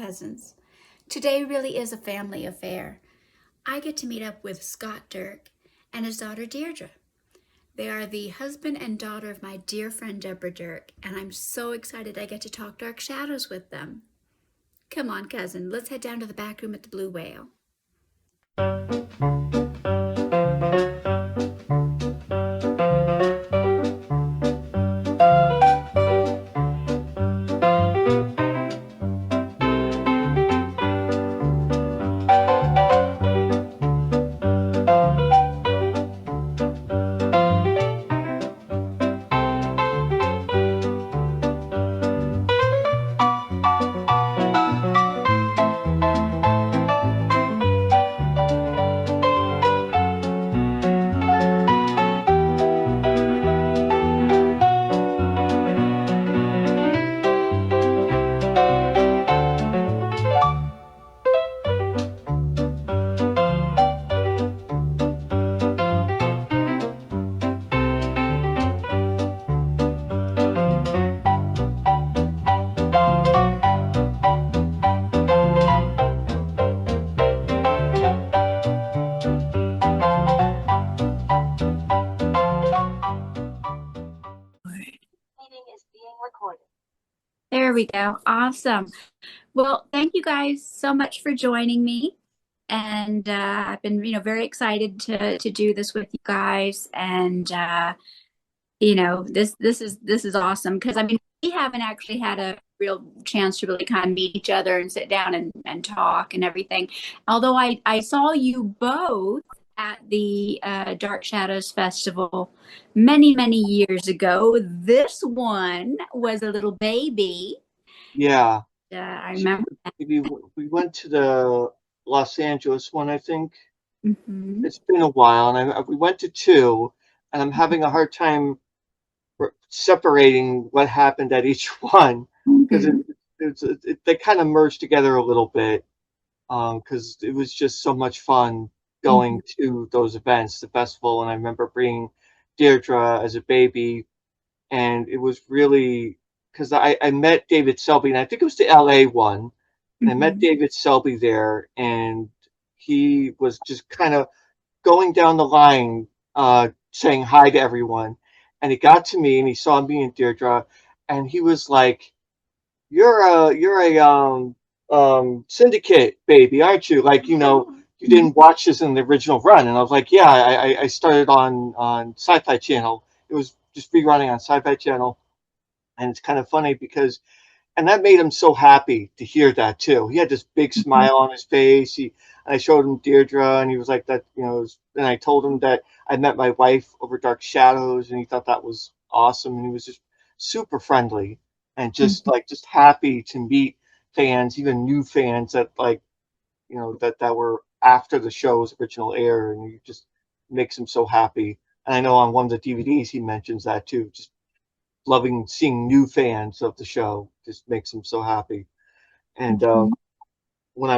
cousins. Today really is a family affair. I get to meet up with Scott Dirk and his daughter Deirdre. They are the husband and daughter of my dear friend Deborah Dirk, and I'm so excited I get to talk Dark Shadows with them. Come on, cousin, let's head down to the back room at the Blue Whale. There we go. Awesome. Well, thank you guys so much for joining me. And I've been, very excited to do this with you guys. And this is awesome because we haven't actually had a real chance to really kind of meet each other and sit down and talk and everything. Although I saw you both at the Dark Shadows Festival many, many years ago. This one was a little baby. Yeah. I remember that. We went to the Los Angeles one, I think. Mm-hmm. It's been a while, and we went to two, and I'm having a hard time separating what happened at each one because they kind of merged together a little bit because it was just so much fun going to those events, the festival, and I remember bringing Deirdre as a baby, and it was really because I met David Selby, and I think it was the LA one, and I met David Selby there, and he was just kind of going down the line, saying hi to everyone, and he got to me, and he saw me and Deirdre, and he was like, "You're a Syndicate baby, aren't you? Like, you didn't watch this in the original run." And I was like, "Yeah, I started on Sci-Fi Channel. It was just rerunning on Sci-Fi Channel." And it's kind of funny because, and that made him so happy to hear that too. He had this big smile on his face. I showed him Deirdre, and he was like that, and I told him that I met my wife over Dark Shadows, and he thought that was awesome. And he was just super friendly and just just happy to meet fans, even new fans that that were after the show's original air, and it just makes him so happy. And I know on one of the DVDs he mentions that too, just loving seeing new fans of the show just makes him so happy. And when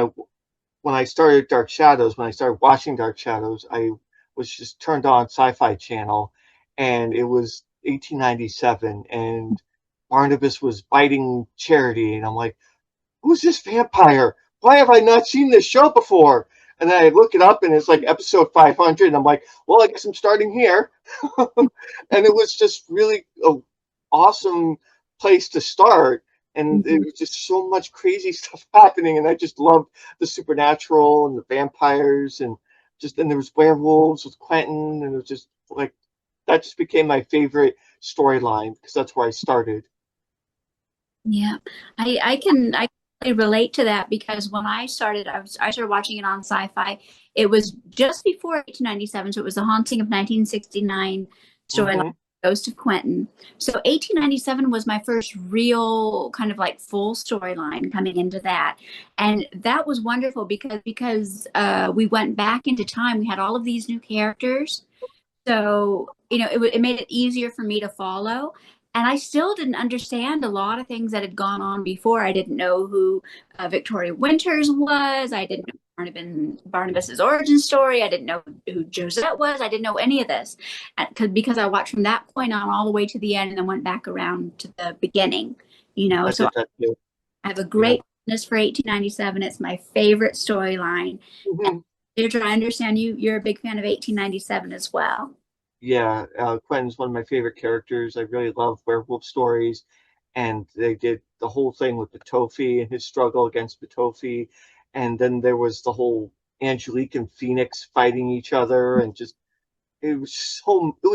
I started Dark Shadows, when I started watching Dark Shadows, I was just turned on Sci-Fi Channel, and it was 1897, and Barnabas was biting Charity, and I'm like, "Who's this vampire? Why have I not seen this show before?" And then I look it up, and it's like episode 500, and I'm like, "Well, I guess I'm starting here." And it was just really an awesome place to start. And it was just so much crazy stuff happening, and I just loved the supernatural and the vampires, and there was werewolves with Quentin, and it was just like that just became my favorite storyline because that's where I started. Yeah, I can really relate to that because when I started, I started watching it on Sci-Fi. It was just before 1897, so it was The Haunting of 1969 storyline, Ghost of Quentin. So 1897 was my first real kind of like full storyline coming into that, and that was wonderful because we went back into time. We had all of these new characters, so it made it easier for me to follow. And I still didn't understand a lot of things that had gone on before. I didn't know who Victoria Winters was. I didn't know Barnabas's origin story. I didn't know who Josette was. I didn't know any of this because I watched from that point on all the way to the end and then went back around to the beginning. I So did that too. I have a great This for 1897. It's my favorite storyline. Mhm. Deirdre, I understand you're a big fan of 1897 as well. Yeah, Quentin's one of my favorite characters. I really love werewolf stories, and they did the whole thing with Batofi and his struggle against Batofi, and then there was the whole Angelique and Phoenix fighting each other, and just it was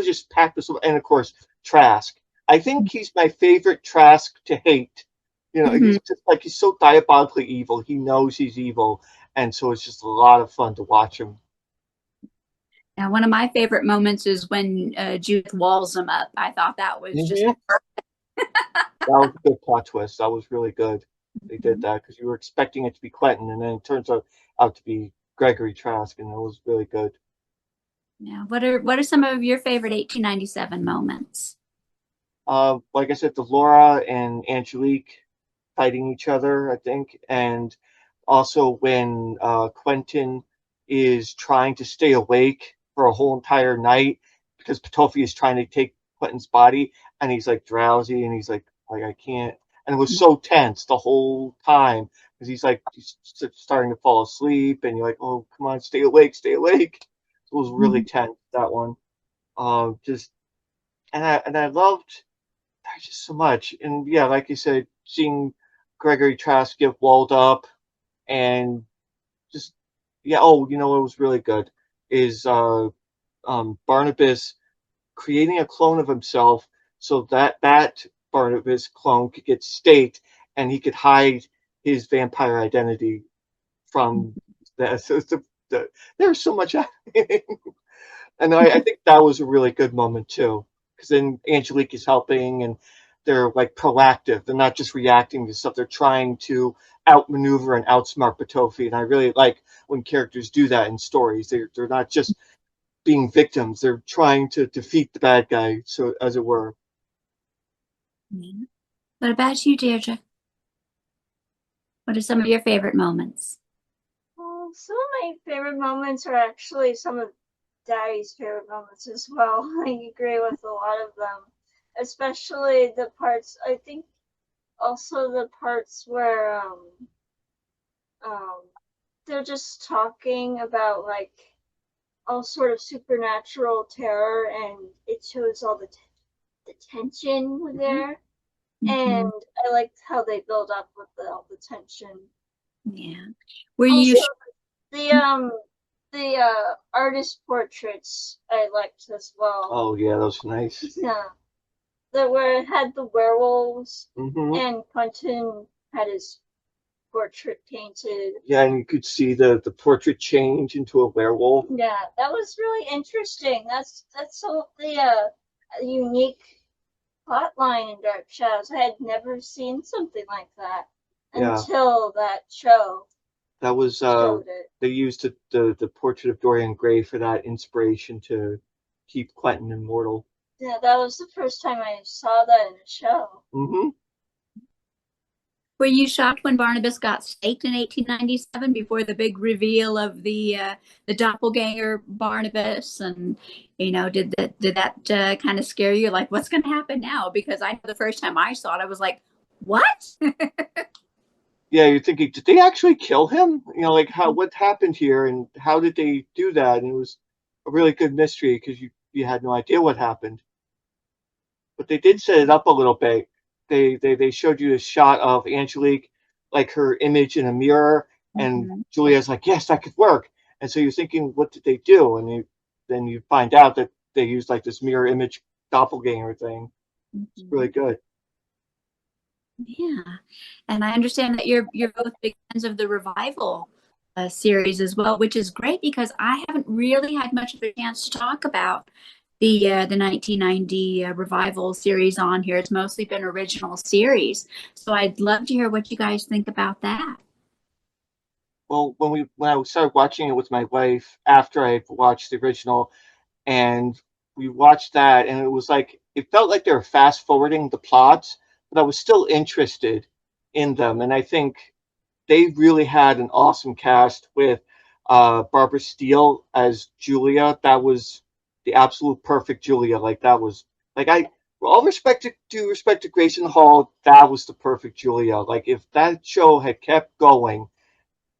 just packed with so, and of course Trask. I think he's my favorite Trask to hate. You know, Mm-hmm. he's just like he's so diabolically evil. He knows he's evil, and so it's just a lot of fun to watch him. Now, one of my favorite moments is when Judith walls him up. I thought that was just Hmm. That was a good plot twist. That was really good. They did that because you were expecting it to be Quentin, and then it turns out to be Gregory Trask, and it was really good. yeah. What are some of your favorite 1897 moments? Like I said, the Laura and Angelique fighting each other, I think, and also when Quentin is trying to stay awake for a whole entire night because Patofi is trying to take Quentin's body, and he's like drowsy, and he's like I can't, and it was so tense the whole time because he's starting to fall asleep, and you're like, oh come on, stay awake, stay awake. It was really tense, that one. Just and I loved there's just so much. And yeah, like you said, seeing Gregory Trask get walled up and just yeah, oh, you know what was really good is Barnabas creating a clone of himself so that Barnabas clone could get staked and he could hide his vampire identity from that. So there's so much happening. And I think that was a really good moment too, because then Angelique is helping, and they're like proactive. They're not just reacting to stuff. They're trying to outmaneuver and outsmart Batofi, and I really like when characters do that in stories. They're not just being victims. They're trying to defeat the bad guy, so as it were. Yeah. What about you, Deirdre? What are some of your favorite moments? Well, some of my favorite moments are actually some of Daddy's favorite moments as well. I agree with a lot of them, especially the parts. I think also the parts where um they're just talking about like all sort of supernatural terror, and it shows all the tension there. Mm-hmm. And I liked how they build up with all the tension. Yeah. Were you Also, the artist portraits I liked as well. Oh yeah, that was nice. Yeah, that where it had the werewolves Hmm. and Quentin had his portrait painted. Yeah, and you could see the portrait change into a werewolf. Yeah, that was really interesting. That's so the unique plot line in Dark Shadows. I had never seen something like that Yeah, until that show that was showed it. they used the portrait of Dorian Gray for that inspiration to keep Quentin immortal. Yeah, that was the first time I saw that in a show. Hmm. were you shocked when Barnabas got staked in 1897 before the big reveal of the doppelganger Barnabas? And did that kind of scare you? Like, what's going to happen now? Because I know the first time I saw it, I was like, what? Yeah, you're thinking, did they actually kill him? You know, like what happened here, and how did they do that? And it was a really good mystery because you had no idea what happened. But they did set it up a little bit. They showed you a shot of Angelique, like her image in a mirror, and Mhm. Julia's like, yes, that could work. And so you're thinking, what did they do? And then you find out that they used like this mirror image doppelganger thing. It's really Mhm. good. Yeah, and I understand that you're both big fans of the revival series as well, which is great because I haven't really had much of a chance to talk about the 1990 revival series on here. It's mostly been original series, so I'd love to hear what you guys think about that. Well, when I started watching it with my wife after I watched the original, and we watched that, and it was like it felt like they were fast forwarding the plots, but I was still interested in them, and I think they really had an awesome cast with Barbara Steele as Julia. That was the absolute perfect Julia. Like that was like all respect to due respect to Grayson Hall, that was the perfect Julia. Like if that show had kept going,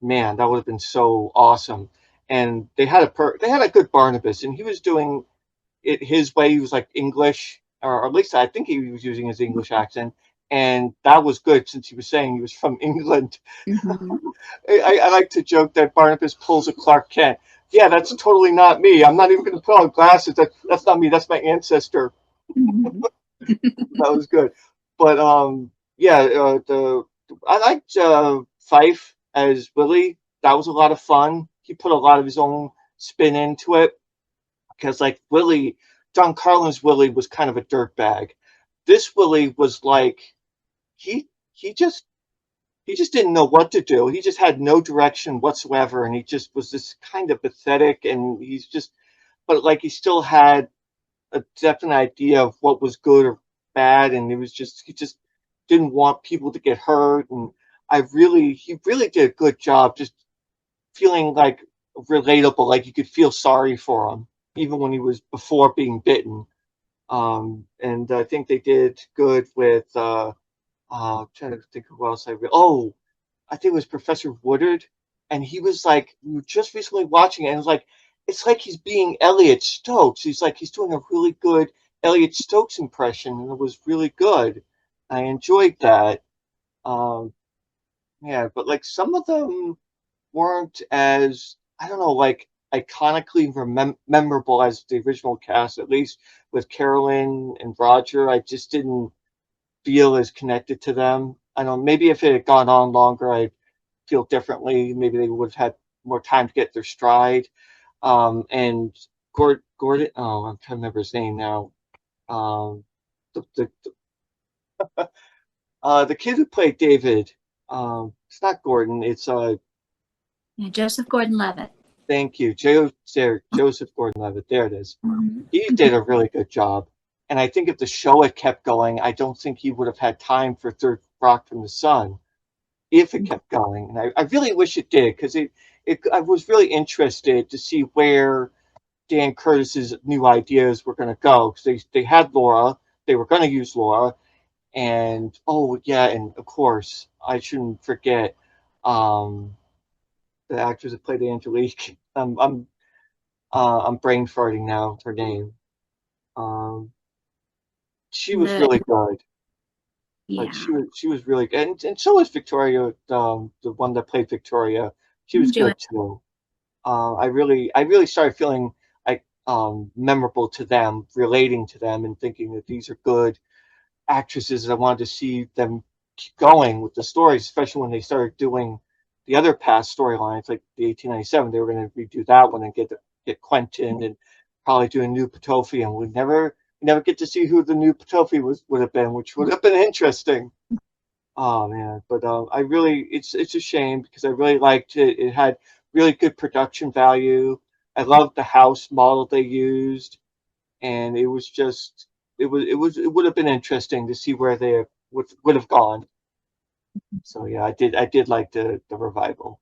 man, that would have been so awesome. And they had a good Barnabas, and he was doing it his way. He was like English, or at least I think he was using his English accent, and that was good since he was saying he was from England. Mhm. I like to joke that Barnabas pulls a Clark Kent. Yeah, that's totally not me. I'm not even going to put on glasses. That's not me. That's my ancestor. Mhm. That was good. But yeah, the I liked Fife as Willie. That was a lot of fun. He put a lot of his own spin into it because, like Willie, John Carlin's Willie was kind of a dirtbag. This Willie was like he just he just didn't know what to do. He just had no direction whatsoever, and he just was this kind of pathetic. And he's just, but like he still had a definite idea of what was good or bad, and it was just he just didn't want people to get hurt. And he really did a good job just feeling like relatable, like you could feel sorry for him even when he was before being bitten. And I think they did good with I'm trying to think who else oh, I think it was Professor Woodard, and he was like, we were just recently watching it, and it was like, it's like he's being Elliot Stokes. He's doing a really good Elliot Stokes impression, and it was really good. I enjoyed that. Um, yeah, but like some of them weren't as, I don't know, like iconically memorable as the original cast. At least with Carolyn and Roger, I just didn't feel as connected to them. I don't know, maybe if it had gone on longer, I'd feel differently. Maybe they would have had more time to get their stride. And Gordon, oh, I'm trying to remember his name now. Um, the, the, the kid who played David, it's not Gordon, it's, Yeah, Joseph Gordon-Levitt. thank you, Joseph Gordon-Levitt, there it is. Mhm. He did a really good job. And I think if the show had kept going, I don't think he would have had time for Third Rock from the Sun if it kept going. And I really wish it did because I was really interested to see where Dan Curtis's new ideas were going to go because they had Laura, they were going to use Laura, and oh yeah, and of course I shouldn't forget um, the actress that played Angelique. I'm brain farting now. Her name. Um, she was The really good. Like yeah, she was really good, and so was Victoria, the one that played Victoria. She was Joanne. good too. I really started feeling like memorable to them, relating to them, and thinking that these are good actresses. I wanted to see them keep going with the stories, especially when they started doing the other past storylines, like the 1897. They were going to redo that one and get Quentin and probably do a new Potofi, and we never get to see who the new Potofi would have been, which would have been interesting. Oh man, but I really it's a shame because I really liked it. It had really good production value. I loved the house model they used, and it was just it would have been interesting to see where they would have gone. So yeah, I did like the revival.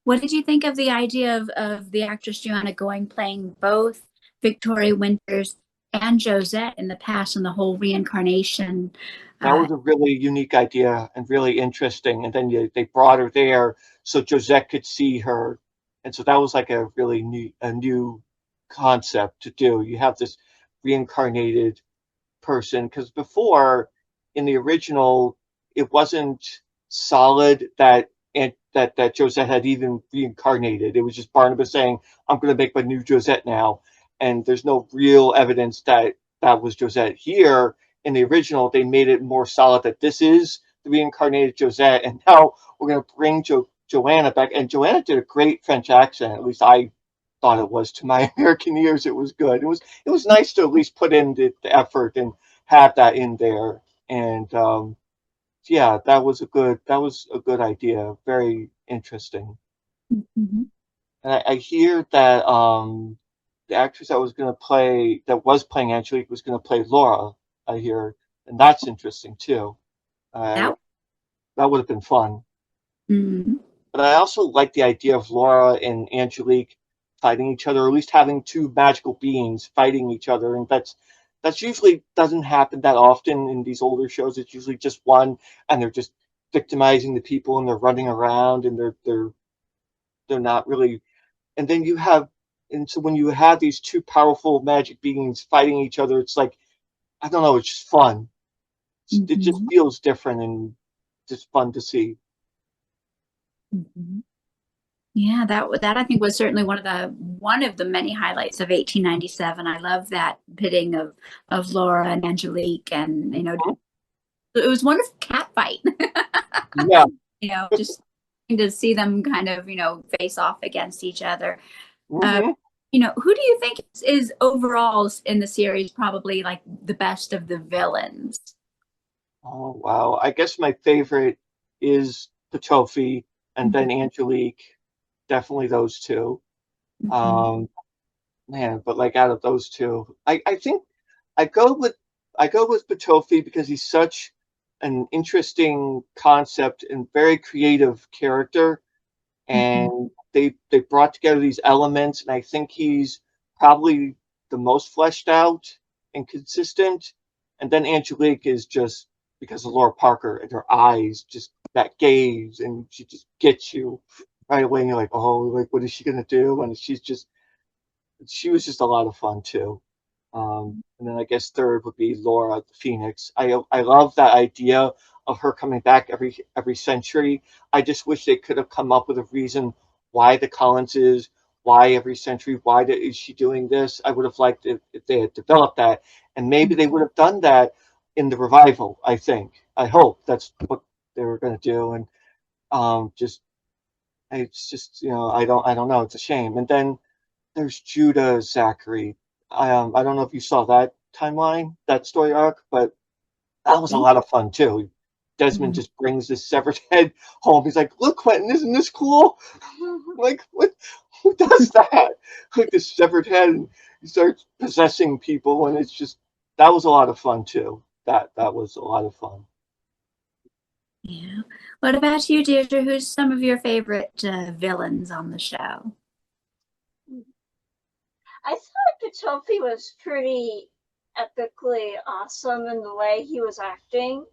What did you think of the idea of the actress Joanna going playing both Victoria Winters and Josette in the past and the whole reincarnation? That Uh, was a really unique idea and really interesting. And then they brought her there so Josette could see her, and so that was like a really new concept to do. You have this reincarnated person because before in the original it wasn't solid that that Josette had even reincarnated. It was just Barnabas saying, "I'm going to make my new Josette now," and there's no real evidence that that was Josette. Here in the original, they made it more solid that this is the reincarnated Josette, and now we're going to bring Joanna back. And Joanna did a great French accent. At least I thought it was to my American ears. It was good. It was nice to at least put in the effort and have that in there. And yeah, that was a good idea. Very interesting. mhm. And I hear that the actress that was playing Angelique was going to play Laura. I hear, and that's interesting too. Uh, That that would have been fun. mhm. But I also like the idea of Laura and Angelique fighting each other, or at least having two magical beings fighting each other, and That's usually doesn't happen that often in these older shows. It's usually just one, and they're just victimizing the people, and they're running around, and they're not really. And then you have, and so when you have these two powerful magic beings fighting each other, it's like, I don't know, it's just fun. It just Hmm. feels different and just fun to see. Hmm. Yeah, that I think was certainly one of the many highlights of 1897. I love that pitting of Laura and Angelique, and it was a wonderful cat fight. Yeah. Just to see them kind of face off against each other. Uh, Hmm. who do you think is overall in the series probably like the best of the villains? Oh wow. I guess my favorite is Patofi and then Mhm. Angelique. Definitely those two. Mhm. Um, Man, but like out of those two, I think I go with I go with Patofi because he's such an interesting concept and very creative character, Mhm. and they brought together these elements, and I think he's probably the most fleshed out and consistent. And then Angelique is just because of Laura Parker and her eyes, just that gaze, and she just gets you right away, and you're like, oh, like what is she gonna do? And she was just a lot of fun too. And then I guess third would be Laura the Phoenix. I love that idea of her coming back every century. I just wish they could have come up with a reason why the Collins is, why every century, is she doing this? I would have liked it if they had developed that, and maybe they would have done that in the revival. I think. I hope that's what they were going to do, and just it's just I don't know. It's a shame. And then there's Judah Zachary. I don't know if you saw that timeline, that story arc, but that was a lot of fun too. Desmond Mhm. just brings this severed head home. He's like, "Look, Quentin, isn't this cool?" Like, what? Who does that? Like this severed head, and he starts possessing people, and it's just that was a lot of fun too. That was a lot of fun. Yeah. What about you, Deirdre? Who's some of your favorite villains on the show? I thought Patofi was pretty epically awesome in the way he was acting.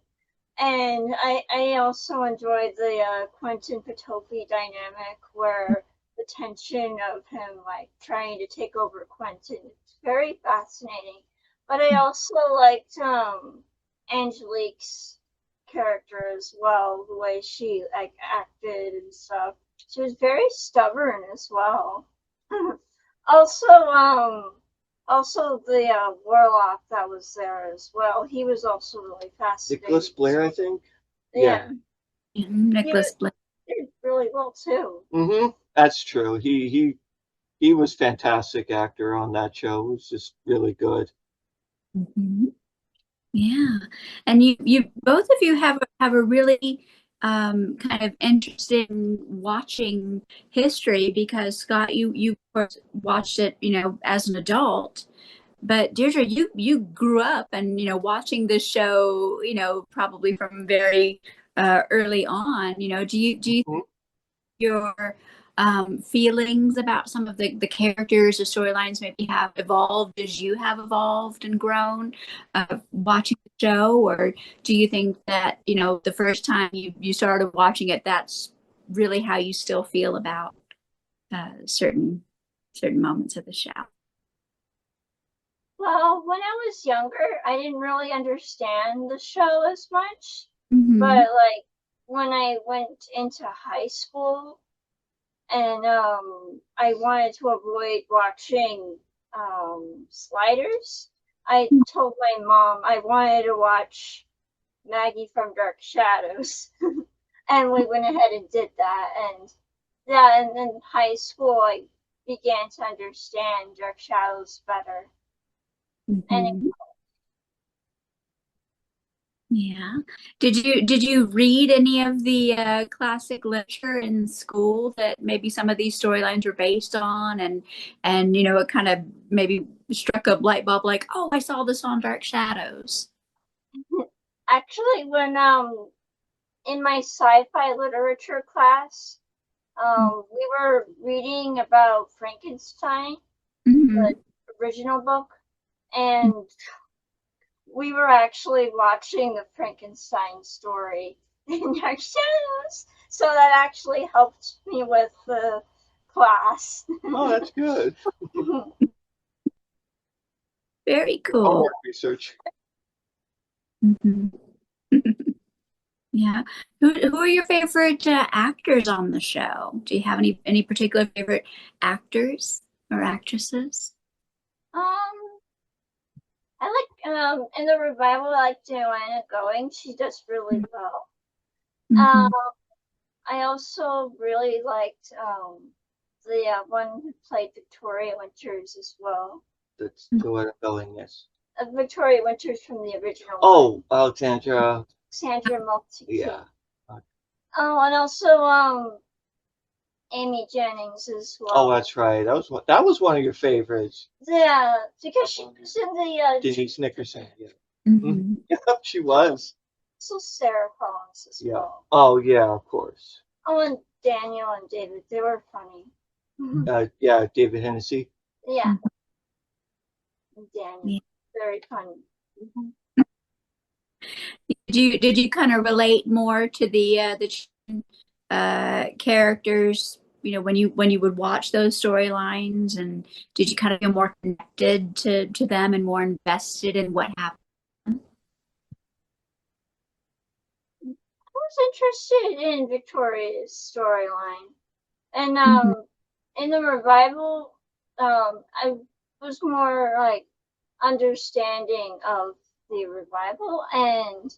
And I also enjoyed the Quentin Patofi dynamic where the tension of him like trying to take over Quentin. It's very fascinating. But I also liked Angelique's character as well, the way she like acted and stuff. She was very stubborn as well. Also, also the warlock that was there as well. He was also really Nicholas fascinating. Blair, I think. Yeah. Yeah, he Nicholas was Blake. did really well too. That's true. He was fantastic actor on that show. It was just really good. Mhm. Yeah, and you both of you have a really kind of interesting watching history because Scott, you of course watched it, as an adult, but Deirdre, you grew up and watching this show, probably from very early on. Do you Mhm. your feelings about some of the characters, the storylines maybe have evolved as you have evolved and grown watching the show? Or do you think that, the first time you started watching it, that's really how you still feel about certain moments of the show? Well, when I was younger, I didn't really understand the show as much, Mm-hmm. but like when I went into high school and I wanted to avoid watching Sliders, I told my mom I wanted to watch Maggie from Dark Shadows. And we went ahead and did that. And yeah, and in high school, I began to understand Dark Shadows better. And Mm-hmm. Yeah. Did you read any of the classic literature in school that maybe some of these storylines were based on, and it kind of maybe struck a light bulb like, oh, I saw this on Dark Shadows. actually, when in my sci-fi literature class, we were reading about Frankenstein, Mm-hmm. the original book, and we were actually watching the Frankenstein story in our shadows, so that actually helped me with the class. Oh, that's good. Very cool. Homework research. Mhm. Yeah. Who are your favorite actors on the show? Do you have any particular favorite actors or actresses? I like in the revival, I like Joanna Going. She does really well. Mhm. I also really liked the one who played Victoria Winters as well. That's Joanna Going, yes. Victoria Winters from the original Oh, Alexandra. Sandra Multi. Yeah. Oh, and also Amy Jennings as well. Oh, that's right. That was one of your favorites. Yeah, because she was in the Denise Nickerson. Yeah. Mhm. Yeah, she was. so Sarah Collins as Yeah. well. Oh, yeah, of course. Oh, and Daniel and David, they were funny. Yeah, David Hennessy. Yeah, Daniel, Yeah. very funny. Did you kind of relate more to the characters, you know, when you would watch those storylines, and did you kind of feel more connected to them and more invested in what happened? I was interested in Victoria's storyline, and in the revival, I was more like understanding of the revival, and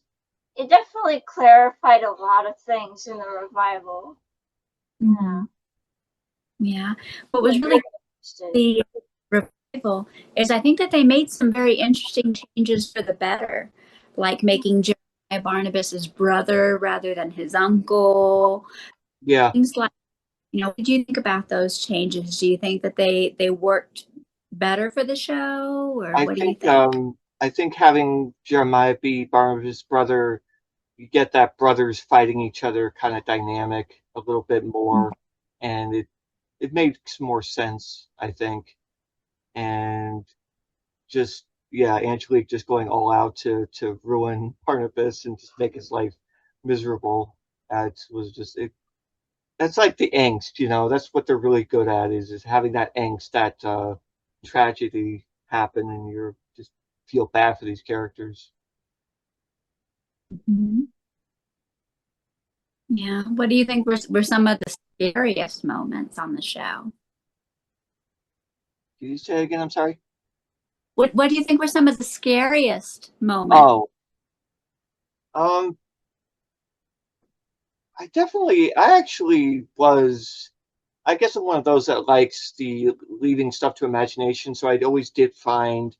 it definitely clarified a lot of things in the revival. Mhm. Yeah. What was really the revival is I think that they made some very interesting changes for the better, like making Jeremiah Barnabas's brother rather than his uncle. Yeah. Things like, you know, what do you think about those changes? Do you think that they worked better for the show, or what do you think? I think having Jeremiah be Barnabas' brother, you get that brothers fighting each other kind of dynamic a little bit more, and it makes more sense, I think. And just yeah, Angelique just going all out to ruin Barnabas and just make his life miserable. That was just it. That's like the angst, you know. That's what they're really good at is having that angst, that tragedy happen, and you're just feel bad for these characters. Mhm. Yeah. What do you think were some of the scariest moments on the show? Can you say it again? I'm sorry. What do you think were some of the scariest moments? Oh, um, I actually was. I guess I'm one of those that likes the leaving stuff to imagination. So I always did find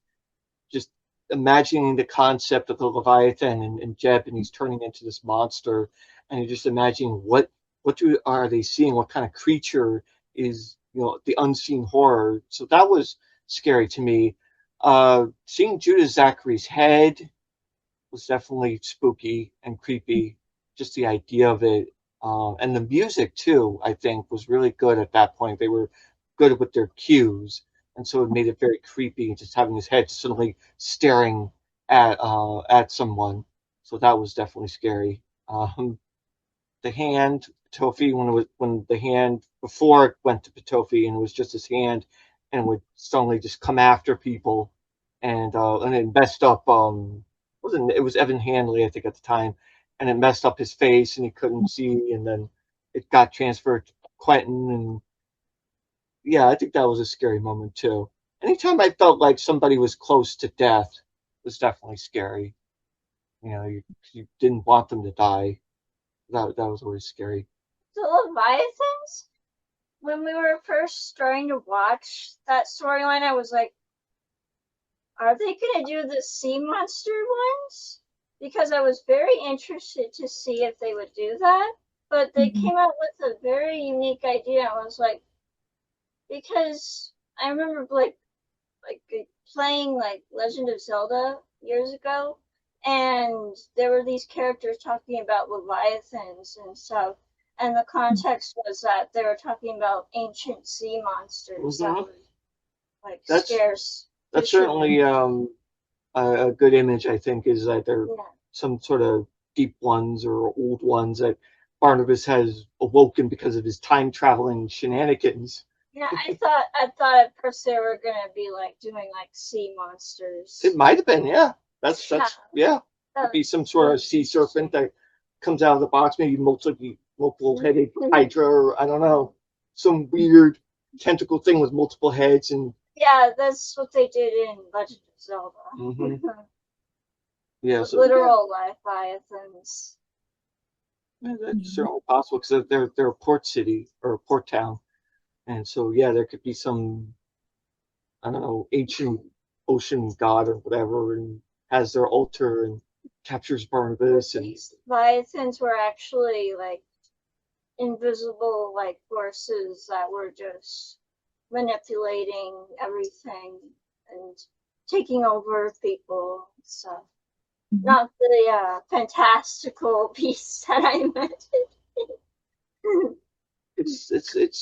just imagining the concept of the Leviathan and Jeb, and he's turning into this monster, and you're just imagining are they seeing? What kind of creature is, you know, the unseen horror? So that was scary to me. Seeing Judah Zachary's head was definitely spooky and creepy. Just the idea of it, and the music too, I think, was really good at that point. They were good with their cues, and so it made it very creepy. Just having his head suddenly staring at someone, so that was definitely scary. The hand Patofi, when the hand before it went to Patofi and it was just his hand and would suddenly just come after people, and it messed up wasn't it was Evan Hanley, I think, at the time, and it messed up his face and he couldn't see, and then it got transferred to Quentin. And yeah, I think that was a scary moment too. Anytime I felt like somebody was close to death was definitely scary. You know, you didn't want them to die. That was always scary. The Leviathans, when we were first starting to watch that storyline, I was like, are they going to do the sea monster ones? Because I was very interested to see if they would do that. But they Mhm. came out with a very unique idea. I was like, because I remember like playing like Legend of Zelda years ago, and there were these characters talking about leviathans and stuff, and the context was that they were talking about ancient sea monsters that Mm-hmm. would like That's scarce that's fishermen. certainly a good image, I think, is that they're Yeah. some sort of deep ones or old ones that Barnabas has awoken because of his time traveling shenanigans. Yeah, I thought at first they were gonna be like doing like sea monsters. It might have been, yeah. That's yeah. Could be That's some sort of sea serpent that comes out of the box, maybe multiple headed hydra, or I don't know, some weird tentacle thing with multiple heads and yeah, that's what they did in Legend of Zelda. Mhm. Yeah, With so literal leviathans. yeah, that's certainly possible because they're a port city or a port town, and so yeah, there could be some I don't know ancient ocean god or whatever, and has their altar and captures Barnabas and These leviathans were actually like invisible like forces that were just manipulating everything and taking over people and stuff. Not the fantastical beasts that I meant. it's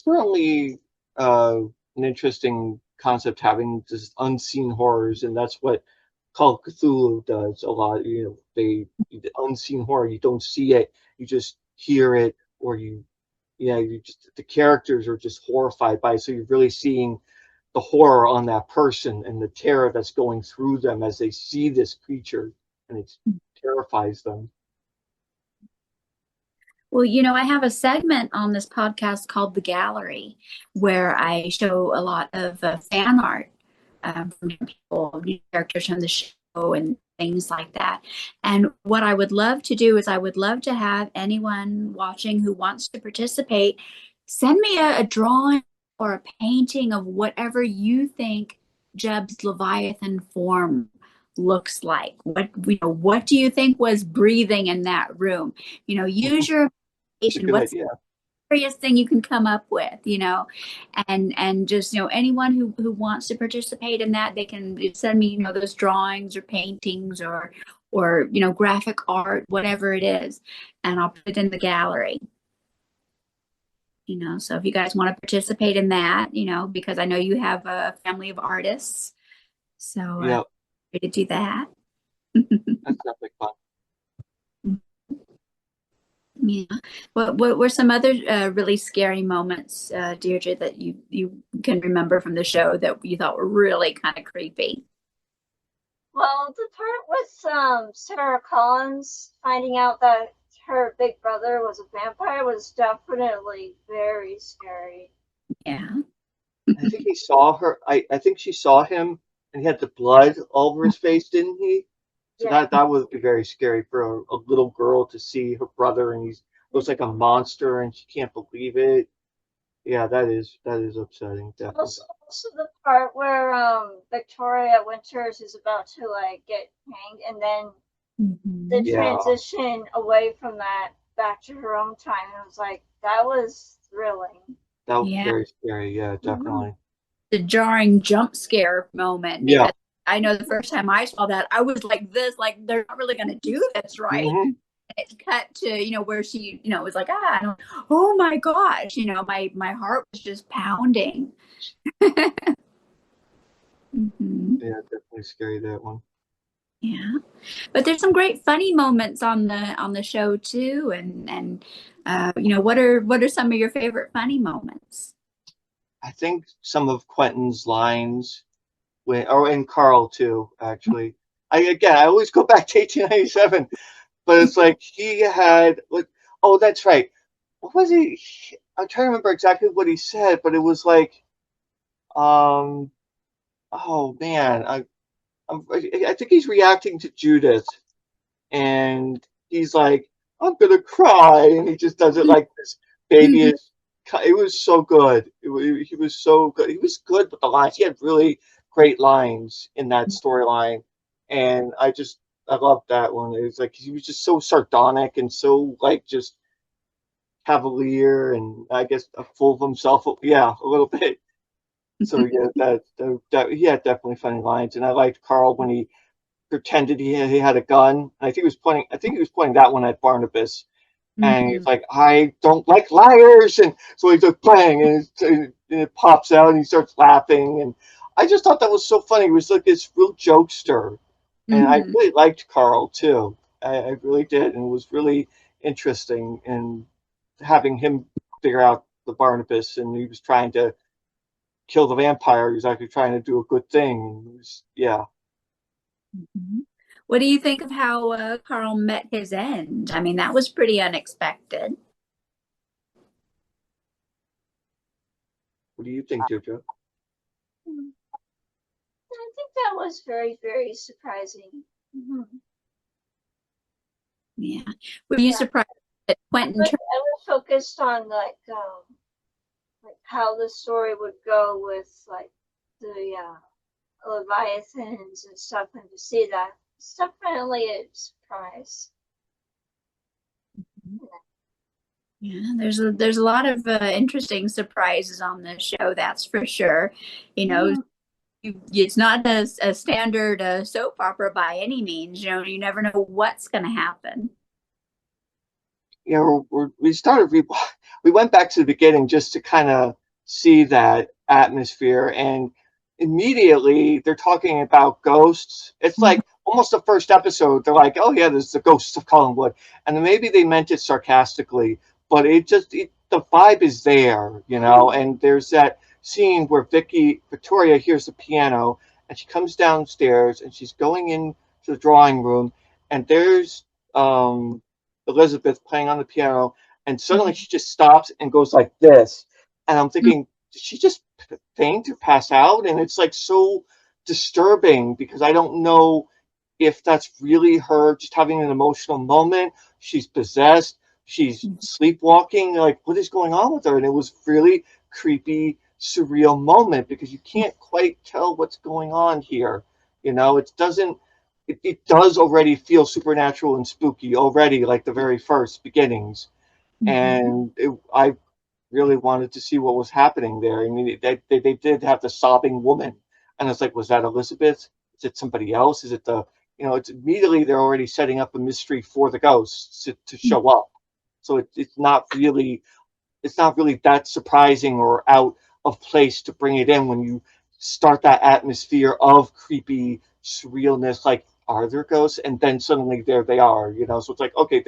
certainly an interesting concept having just unseen horrors, and that's what Call of Cthulhu does a lot. You know, the unseen horror, you don't see it, you just hear it, or you just the characters are just horrified by it. So you're really seeing the horror on that person and the terror that's going through them as they see this creature, and it terrifies them. Well, you know, I have a segment on this podcast called The Gallery where I show a lot of fan art from different people, new characters from the show and things like that. And what I would love to do is I would love to have anyone watching who wants to participate send me a drawing or a painting of whatever you think Jeb's Leviathan form looks like. What do you think was breathing in that room? Use your It's a imagination. good What's idea. the scariest thing you can come up with, and just, anyone who wants to participate in that, they can send me, those drawings or paintings or graphic art, whatever it is, and I'll put it in the gallery. So if you guys want to participate in that, because I know you have a family of artists, so Yeah, we could do that. that's definitely fun. Yeah. What were some other really scary moments, Deirdre, that you can remember from the show that you thought were really kind of creepy? Well, the part with Sarah Collins finding out that her big brother was a vampire was definitely very scary. Yeah. I think he saw her. I think she saw him, and he had the blood all over his face, didn't he? So Yeah. that would be very scary for a little girl to see her brother, and he looks like a monster, and she can't believe it. Yeah, that is upsetting. Definitely. Also the part where Victoria Winters is about to like get hanged, and then the Yeah. transition away from that back to her own time. It was like that was thrilling. That was Yeah. very scary. Yeah, definitely. The jarring jump scare moment, Yeah. because I know the first time I saw that, I was like this, like they're not really going to do this, right? Mhm. It cut to, where she, was like, I don't, oh my gosh, my heart was just pounding. Mhm. Yeah, definitely scary, that one. Yeah, but there's some great funny moments on the show too, and what are some of your favorite funny moments? I think some of Quentin's lines, and Carl too, actually. I always go back to 1897, but it's like he had like, oh, that's right. What was he? I'm trying to remember exactly what he said, but it was like, oh man, I think he's reacting to Judith, and he's like, I'm gonna cry, and he just does it like this baby is. It was so good. He was so good. He was good with the lines. He had really great lines in that storyline, and I loved that one. It was like he was just so sardonic and so like just cavalier, and I guess full of himself. Yeah, a little bit. So yeah, that he had definitely funny lines, and I liked Carl when he pretended he had a gun. I think he was pointing that one at Barnabas, and he's like, I don't like liars, and so he's like playing, and it pops out, and he starts laughing, and I just thought that was so funny. He was like this real jokester, And I Hmm. really liked Carl too. I really did, and it was really interesting in having him figure out the Barnabas, and he was trying to kill the vampire. He was actually trying to do a good thing. It was, yeah. Hmm. What do you think of how Carl met his end? I mean, that was pretty unexpected. What do you think, Deirdre? Hmm. I think that was very, very surprising. Mhm. Yeah. Were you Yeah, surprised that Quentin turned? I was focused on like how the story would go with like the Leviathans and stuff, and to see that it's definitely a surprise. Yeah, there's a lot of interesting surprises on this show, that's for sure. You know, Mhm. it's not a standard soap opera by any means. You know, you never know what's going to happen. You know, we started, we went back to the beginning just to kind of see that atmosphere, and immediately they're talking about ghosts. It's Mhm. like almost the first episode, they're like, oh yeah, there's the ghosts of Collinwood. And then maybe they meant it sarcastically, but the vibe is there, you know, and there's that scene where Victoria hears the piano and she comes downstairs and she's going into the drawing room, and there's um Elizabeth playing on the piano, and suddenly she just stops and goes like this. And I'm thinking, did she just faint or pass out? And it's like so disturbing because I don't know if that's really her just having an emotional moment. She's possessed, she's sleepwalking. Like, what is going on with her? And it was really creepy, surreal moment because you can't quite tell what's going on here. You know, it doesn't it does already feel supernatural and spooky already, like the very first beginnings. Mhm. And I really wanted to see what was happening there. I mean, they did have the sobbing woman, and it's like, was that Elizabeth? Is it somebody else? Is it it's immediately they're already setting up a mystery for the ghosts to show up. So it's not really that surprising or out of place to bring it in when you start that atmosphere of creepy surrealness, like are there ghosts? And then suddenly there they are, you know. So it's like, okay,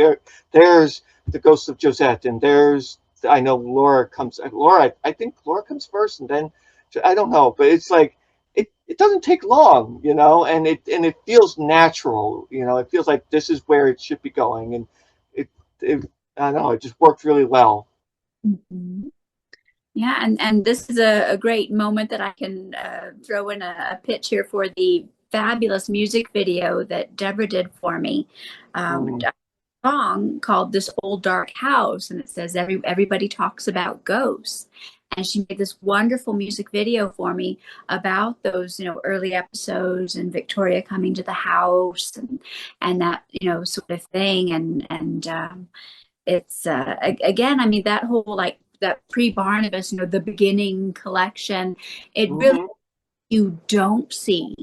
there's the ghost of Josette, and there's I know I think Laura comes first, and then I don't know, but it's like it doesn't take long, you know, and it feels natural, you know. It feels like this is where it should be going, and it it I don't know, it just worked really well. Mhm. Yeah, and this is a great moment that I can throw in a pitch here for the fabulous music video that Deborah did for me. Mm. A song called "This Old Dark House," and it says everybody talks about ghosts. And she made this wonderful music video for me about those, early episodes and Victoria coming to the house and that, sort of thing. And it's again, I mean, that whole like that pre-Barnabas, the beginning collection, it really, Mhm. you don't see,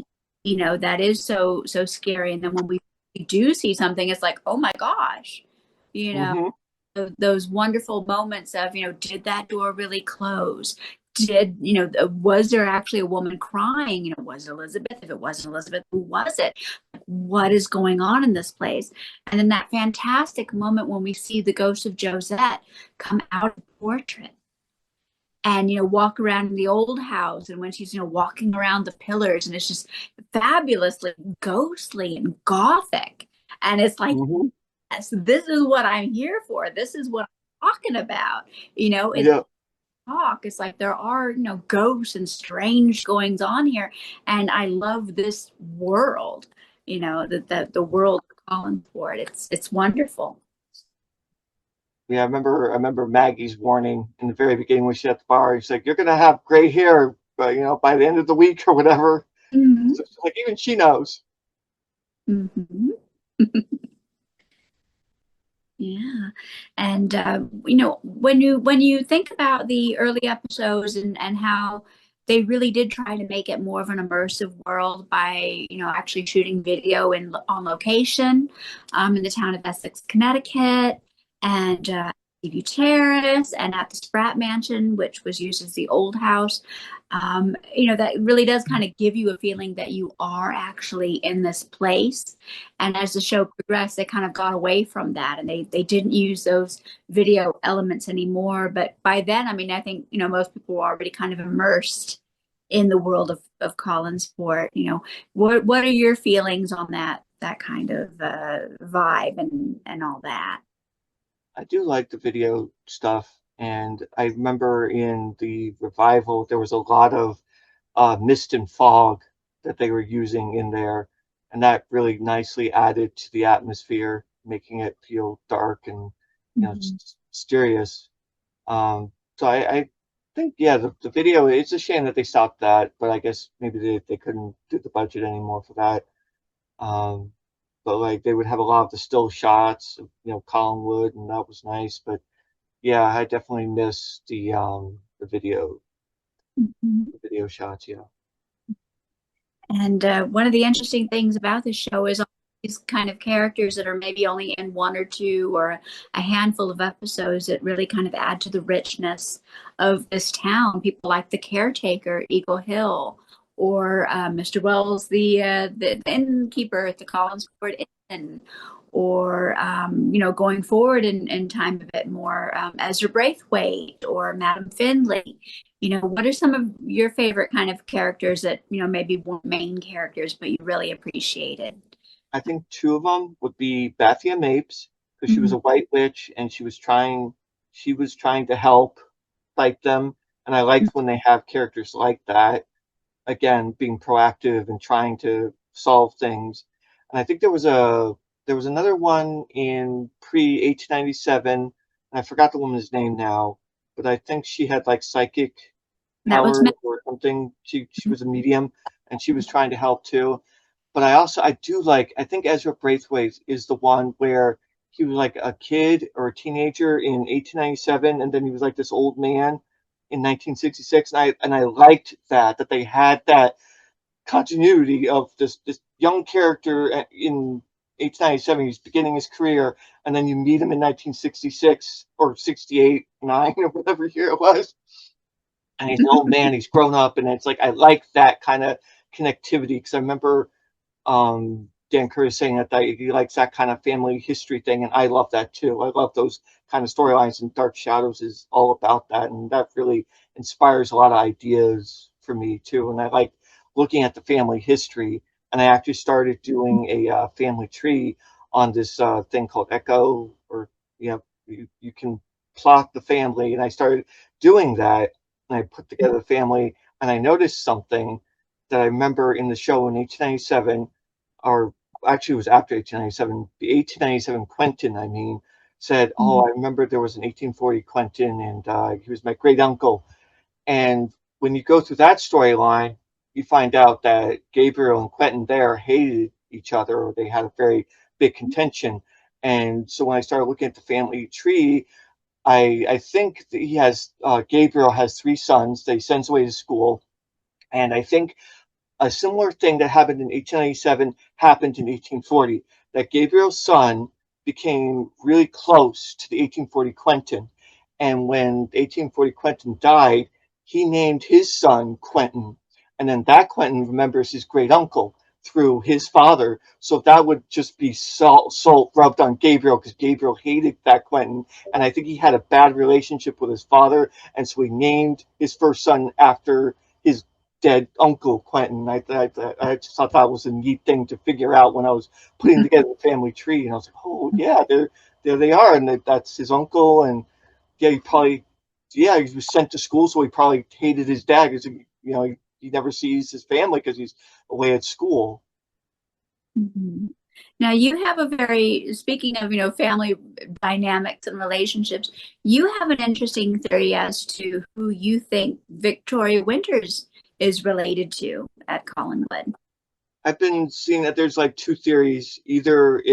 that is so scary. And then when we do see something, it's like, oh my gosh, you know Mhm. those wonderful moments of, did that door really close? Did, was there actually a woman crying? Was it Elizabeth? If it wasn't Elizabeth, who was it? What is going on in this place? And then that fantastic moment when we see the ghost of Josette come out of the portrait and, walk around in the old house. And when she's, walking around the pillars, and it's just fabulously ghostly and gothic. And it's like, Mhm. yes, this is what I'm here for. This is what I'm talking about. It's Yeah. talk. It's like there are, ghosts and strange goings on here. And I love this world, the world calling for it. It's wonderful. Yeah, I remember Maggie's warning in the very beginning when she's at the bar. He's like, "You're gonna have gray hair, but by the end of the week or whatever." Hmm. So it's like even she knows. Hmm. Yeah. And when you think about the early episodes and how they really did try to make it more of an immersive world by, actually shooting video on location in the town of Essex, Connecticut, and Seaview Terrace and at the Spratt Mansion, which was used as the old house. You know, that really does kind of give you a feeling that you are actually in this place. And as the show progressed, they kind of got away from that, and they didn't use those video elements anymore. But by then, I mean, I think, you know, most people were already kind of immersed in the world of Collinsport. You know, what are your feelings on that kind of vibe and all that? I do like the video stuff, and I remember in the revival there was a lot of mist and fog that they were using in there, and that really nicely added to the atmosphere, making it feel dark and Mhm. mysterious. So I think yeah, the video. It's a shame that they stopped that, but I guess maybe they couldn't do the budget anymore for that. Um, but like they would have a lot of the still shots of Collinwood, and that was nice. But yeah, I definitely miss Mhm. the video shots. Yeah. And one of the interesting things about this show is all these kind of characters that are maybe only in one or two or a handful of episodes that really kind of add to the richness of this town. People like the caretaker, Eagle Hill, or Mr. Wells, the innkeeper at the Collinsport Inn, or you know, going forward in time a bit more, Ezra Braithwaite or Madam Finley. You know, what are some of your favorite kind of characters that, you know, maybe weren't main characters, but you really appreciated? I think two of them would be Bathia Mapes, because she was Mhm. a white witch and she was trying to help fight them. And I liked when they have characters like that, again, being proactive and trying to solve things. And I think there was another one in pre 1897, and I forgot the woman's name now, but I think she had like psychic That was power or something. She was a medium, and she was trying to help too. But I do like, I think Ezra Braithwaite is the one where he was like a kid or a teenager in 1897, and then he was like this old man in 1966, and I liked that they had that continuity of this young character in 1897. He's beginning his career, and then you meet him in 1966 or 68, 9, or whatever year it was, and he's an old man. He's grown up, and it's like I like that kind of connectivity, because I remember Dan Curtis saying that he likes that kind of family history thing, and I love that too. I love those kind of storylines, and Dark Shadows is all about that, and that really inspires a lot of ideas for me too. And I like looking at the family history, and I actually started doing a family tree on this thing called Echo, or you can plot the family, and I started doing that, and I put together the family, and I noticed something that I remember in the show in 1897, or actually it was after 1897, the 1897 Quentin, I mean, said, "Oh, I remember there was an 1840 Quentin, and he was my great uncle." And when you go through that storyline, you find out that Gabriel and Quentin there hated each other, or they had a very big contention. And so when I started looking at the family tree, I think that Gabriel has three sons that he sends away to school, and I think a similar thing that happened in 1897 happened in 1840. That Gabriel's son became really close to the 1840 Quentin. And when the 1840 Quentin died, he named his son Quentin. And then that Quentin remembers his great uncle through his father. So that would just be salt rubbed on Gabriel, because Gabriel hated that Quentin. And I think he had a bad relationship with his father. And so he named his first son after his dead uncle Quentin. I just thought that was a neat thing to figure out when I was putting together the family tree, and I was like, oh yeah, there they are, and that's his uncle, and yeah, he was sent to school, so he probably hated his dad, because he never sees his family because he's away at school. Mhm. Now you have a very, speaking of, you know, family dynamics and relationships, you have an interesting theory as to who you think Victoria Winters is related to at Collinwood. I've been seeing that there's like two theories. Either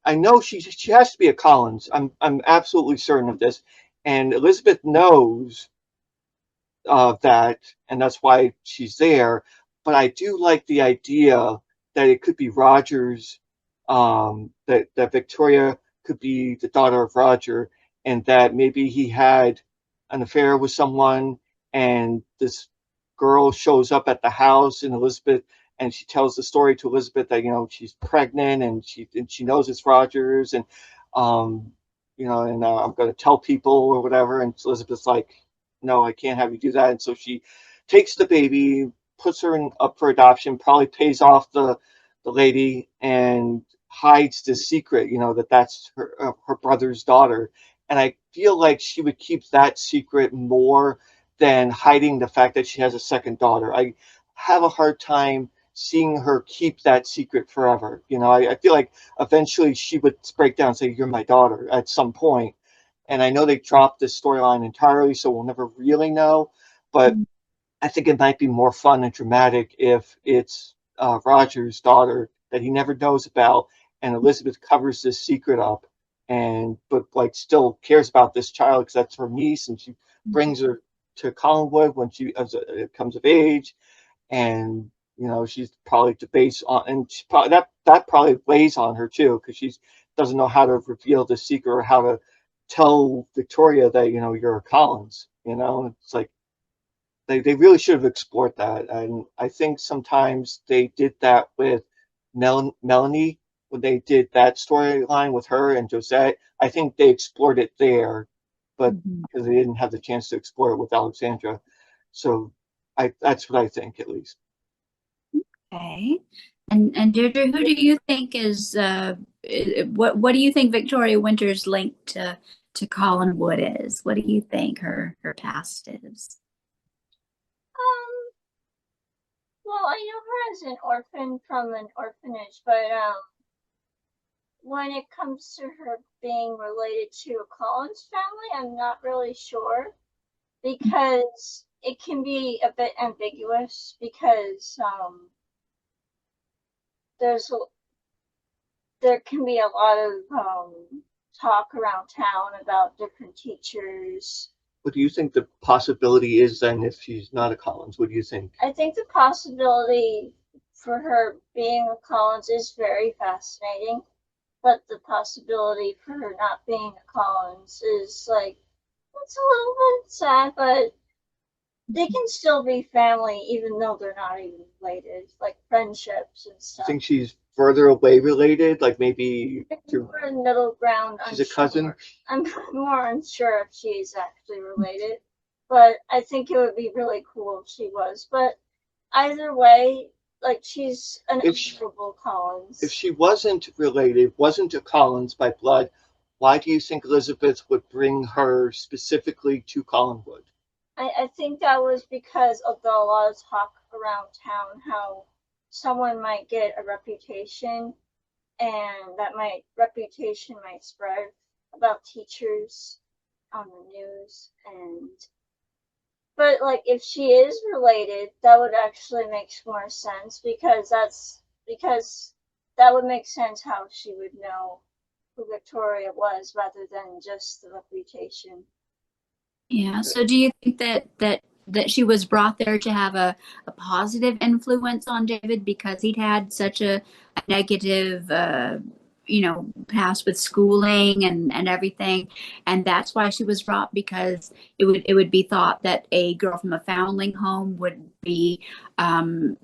I know she has to be a Collins. I'm absolutely certain of this, and Elizabeth knows that, and that's why she's there. But I do like the idea that it could be Roger's, that Victoria could be the daughter of Roger, and that maybe he had an affair with someone, and this girl shows up at the house, and Elizabeth, and she tells the story to Elizabeth that she's pregnant, and she knows it's Rogers, and um I'm going to tell people or whatever. And Elizabeth's like, no, I can't have you do that. And so she takes the baby, puts her up for adoption, probably pays off the lady, and hides the secret, that that's her brother's daughter. And I feel like she would keep that secret more than hiding the fact that she has a second daughter. I have a hard time seeing her keep that secret forever. I feel like eventually she would break down and say, "You're my daughter," at some point. And I know they dropped this storyline entirely, so we'll never really know. But I think it might be more fun and dramatic if it's Roger's daughter that he never knows about, and Elizabeth covers this secret up, and but like still cares about this child because that's her niece, and she brings her to Collinwood when she comes of age, and she's probably debates on, and she probably, that probably weighs on her too, because she doesn't know how to reveal the secret or how to tell Victoria that you're a Collins. It's like they really should have explored that. And I think sometimes they did that with Melanie when they did that storyline with her and Josette. I think they explored it there, but because they didn't have the chance to explore it with Alexandra. So that's what I think, at least. Okay. And Deirdre, who do you think is what do you think Victoria Winter's link to Collinwood is? What do you think her past is? Well, I know her as an orphan from an orphanage, but when it comes to her being related to a Collins family, I'm not really sure, because it can be a bit ambiguous, because there can be a lot of talk around town about different teachers. What do you think the possibility is then if she's not a Collins? What do you think? I think the possibility for her being a Collins is very fascinating, but the possibility for her not being a Collins is like, it's a little bit sad, but they can still be family even though they're not even related, like friendships and stuff. I think she's further away related, like maybe we're in middle ground. She's a cousin. I'm more unsure if she's actually related, but I think it would be really cool if she was. But either way, like, she's an eligible Collins. If she wasn't related, wasn't a Collins by blood, why do you think Elizabeth would bring her specifically to Collinwood? I think that was because of a lot of talk around town how someone might get a reputation, and that reputation might spread about teachers on the news. But like, if she is related, that would actually make more sense, because that would make sense how she would know who Victoria was rather than just the reputation. Yeah. So do you think that she was brought there to have a positive influence on David because he'd had such a negative past with schooling and everything, and that's why she was brought, because it would be thought that a girl from a foundling home would be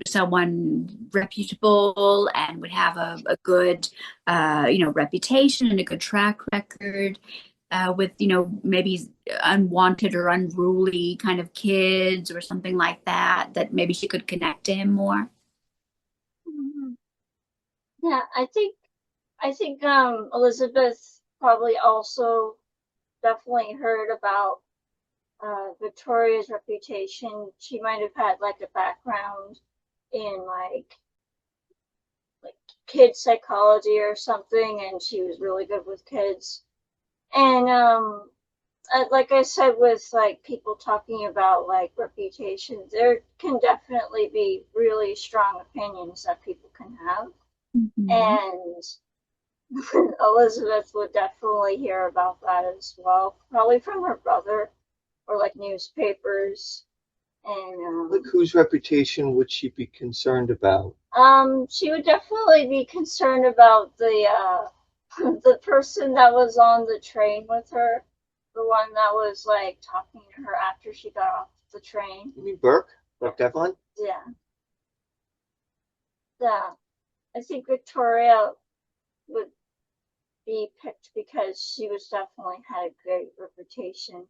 someone reputable and would have a good reputation and a good track record with maybe unwanted or unruly kind of kids or something like that maybe she could connect to him more. Yeah, I think Elizabeth probably also definitely heard about Victoria's reputation. She might have had like a background in like kid psychology or something, and she was really good with kids. And like I said, with like people talking about like reputations, there can definitely be really strong opinions that people can have. And Elizabeth would definitely hear about that as well, probably from her brother or like newspapers. And like, whose reputation would she be concerned about? She would definitely be concerned about the person that was on the train with her. the one that was like talking to her after she got off the train. You mean Burke? Burke Devlin? Yeah. Yeah. I think Victoria would be picked because she was definitely had a great reputation.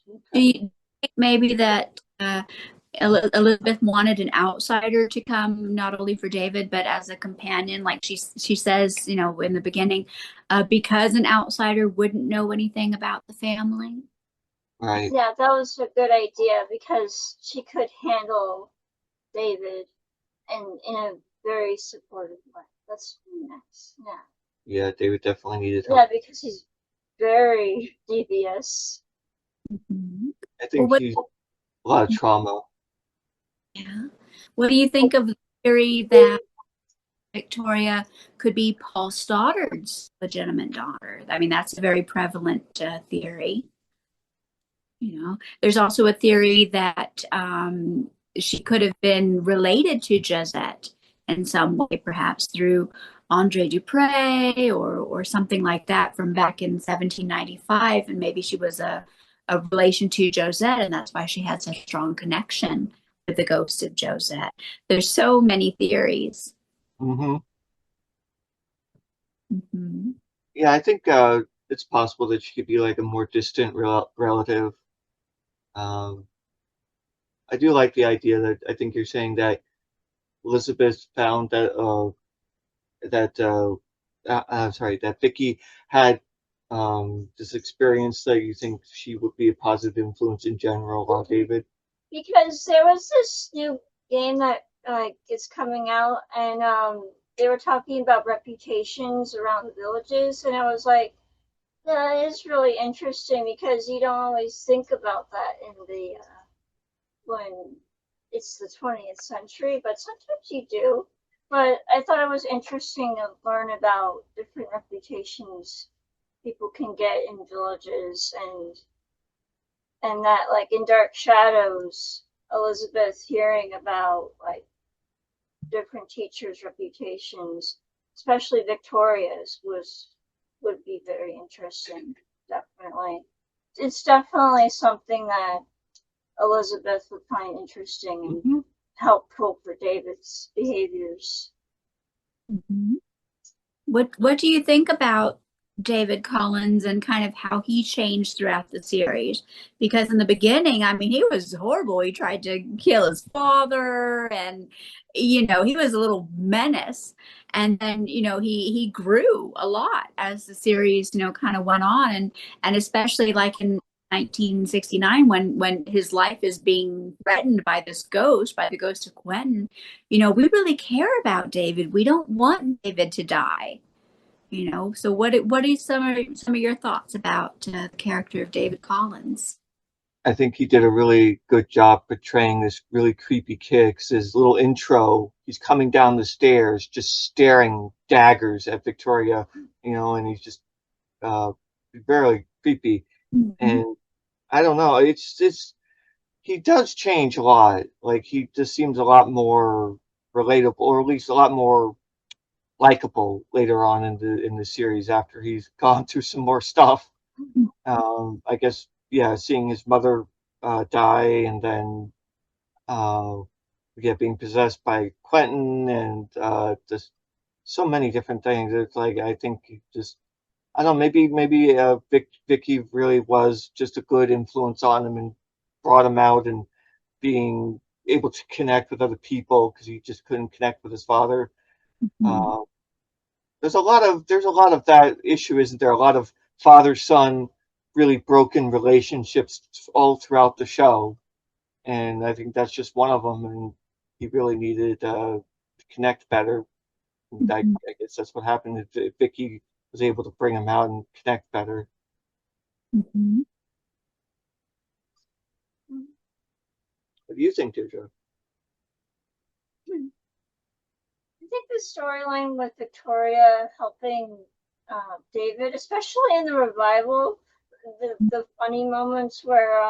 Do you think maybe that Elizabeth wanted an outsider to come, not only for David, but as a companion, like she says, you know, in the beginning, because an outsider wouldn't know anything about the family? Right. Yeah, that was a good idea because she could handle David and in a very supportive way. That's nice. Yeah. Yeah, David definitely needed help. Yeah, because he's very devious. Mhm. I Well, think he's a lot of trauma. yeah. What do you think of the theory that Victoria could be Paul Stoddard's legitimate daughter? I mean, that's a very prevalent theory. You know, there's also a theory that she could have been related to Josette in some way, perhaps through Andre Dupre or something like that from back in 1795, and maybe she was a relation to Josette, and that's why she had such a strong connection with the ghost of Josette. There's so many theories. Mm-hmm. Mm-hmm. Yeah, I think it's possible that she could be like a more distant relative. Um, I do like the idea that I think you're saying that Elizabeth found that Vicky had this experience that you think she would be a positive influence in general on David. Because there was this new game that is coming out, and they were talking about reputations around the villages, and I was like, that is really interesting because you don't always think about that in the when it's the 20th century, but sometimes you do. But I thought it was interesting to learn about different reputations people can get in villages, and that like in Dark Shadows, Elizabeth hearing about like different teachers' reputations, especially Victoria's, would be very interesting. Definitely, it's definitely something that Elizabeth would find interesting and helpful for David's behaviors. Mm-hmm. What do you think about David Collins and kind of how he changed throughout the series? Because in the beginning, I mean, he was horrible. He tried to kill his father, and you know, he was a little menace. And then, you know, he grew a lot as the series, you know, kind of went on, and especially like in 1969 when his life is being threatened by this ghost, by the ghost of Quentin, you know, we really care about David. We don't want David to die, you know. So what is some of your thoughts about the character of David Collins? I think he did a really good job portraying this really creepy kid. 'Cause his little intro, he's coming down the stairs, just staring daggers at Victoria, you know, and he's just uh, very creepy. Mm-hmm. And I don't know, it's he does change a lot. Like he just seems a lot more relatable, or at least a lot more likable later on in the series after he's gone through some more stuff. I guess yeah, seeing his mother die, and then uh, yeah, being possessed by Quentin, and just so many different things. It's like I think he just I don't know, maybe Vicky really was just a good influence on him and brought him out and being able to connect with other people because he just couldn't connect with his father. Mm-hmm. Uh, there's a lot of that issue, isn't there? A lot of father son really broken relationships all throughout the show, and I think that's just one of them. And he really needed to connect better. And I guess that's what happened. Vicky was able to bring him out and connect better. Mm-hmm. What do you think, Deirdre? I think the storyline with Victoria helping David, especially in the revival, the funny moments where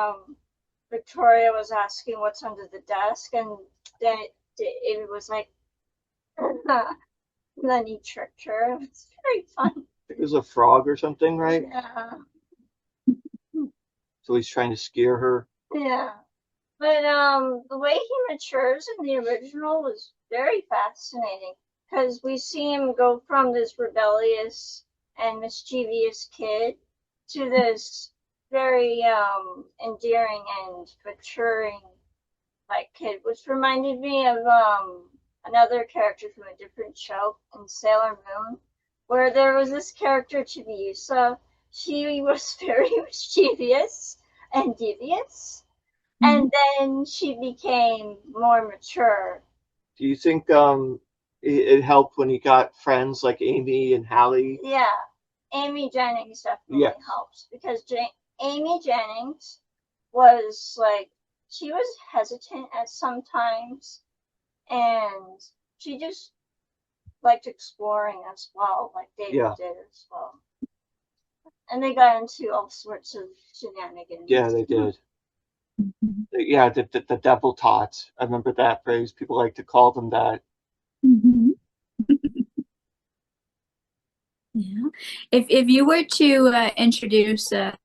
Victoria was asking what's under the desk, and then David was like, and then he tricked her. It's very fun. It was a frog or something, right? Yeah. so he's trying to scare her. Yeah. But the way he matures in the original was very fascinating because we see him go from this rebellious and mischievous kid to this very endearing and maturing like kid, which reminded me of another character from a different show in Sailor Moon, where there was this character Chibiusa. She was very mischievous and devious, and then she became more mature. Do you think it helped when he got friends like Amy and Hallie? Yeah, Amy Jennings definitely helps because Amy Jennings was like, she was hesitant at some times, and she just liked exploring as well, like David did as well. And they got into all sorts of shenanigans. Yeah, they did. Yeah, the devil tots. I remember that phrase. People like to call them that. Yeah. If you were to introduce a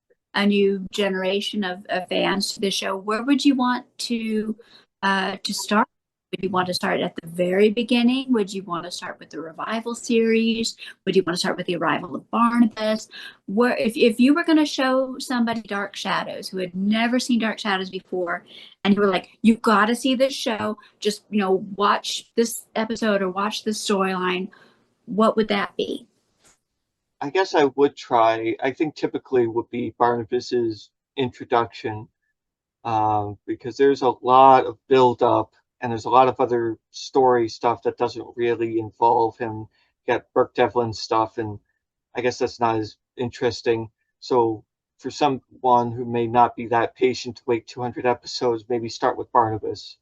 new generation of fans to the show, where would you want to start? Would you want to start at the very beginning? Would you want to start with the revival series? Would you want to start with the arrival of Barnabas? Where, if you were going to show somebody Dark Shadows who had never seen Dark Shadows before, and you were like, you got to see this show, just watch this episode or watch this storyline, what would that be? I guess I would try. I think typically would be Barnabas's introduction, because there's a lot of build up and there's a lot of other story stuff that doesn't really involve him. Get Burke Devlin stuff, and I guess that's not as interesting. So for someone who may not be that patient to wait 200 episodes, maybe start with Barnabas.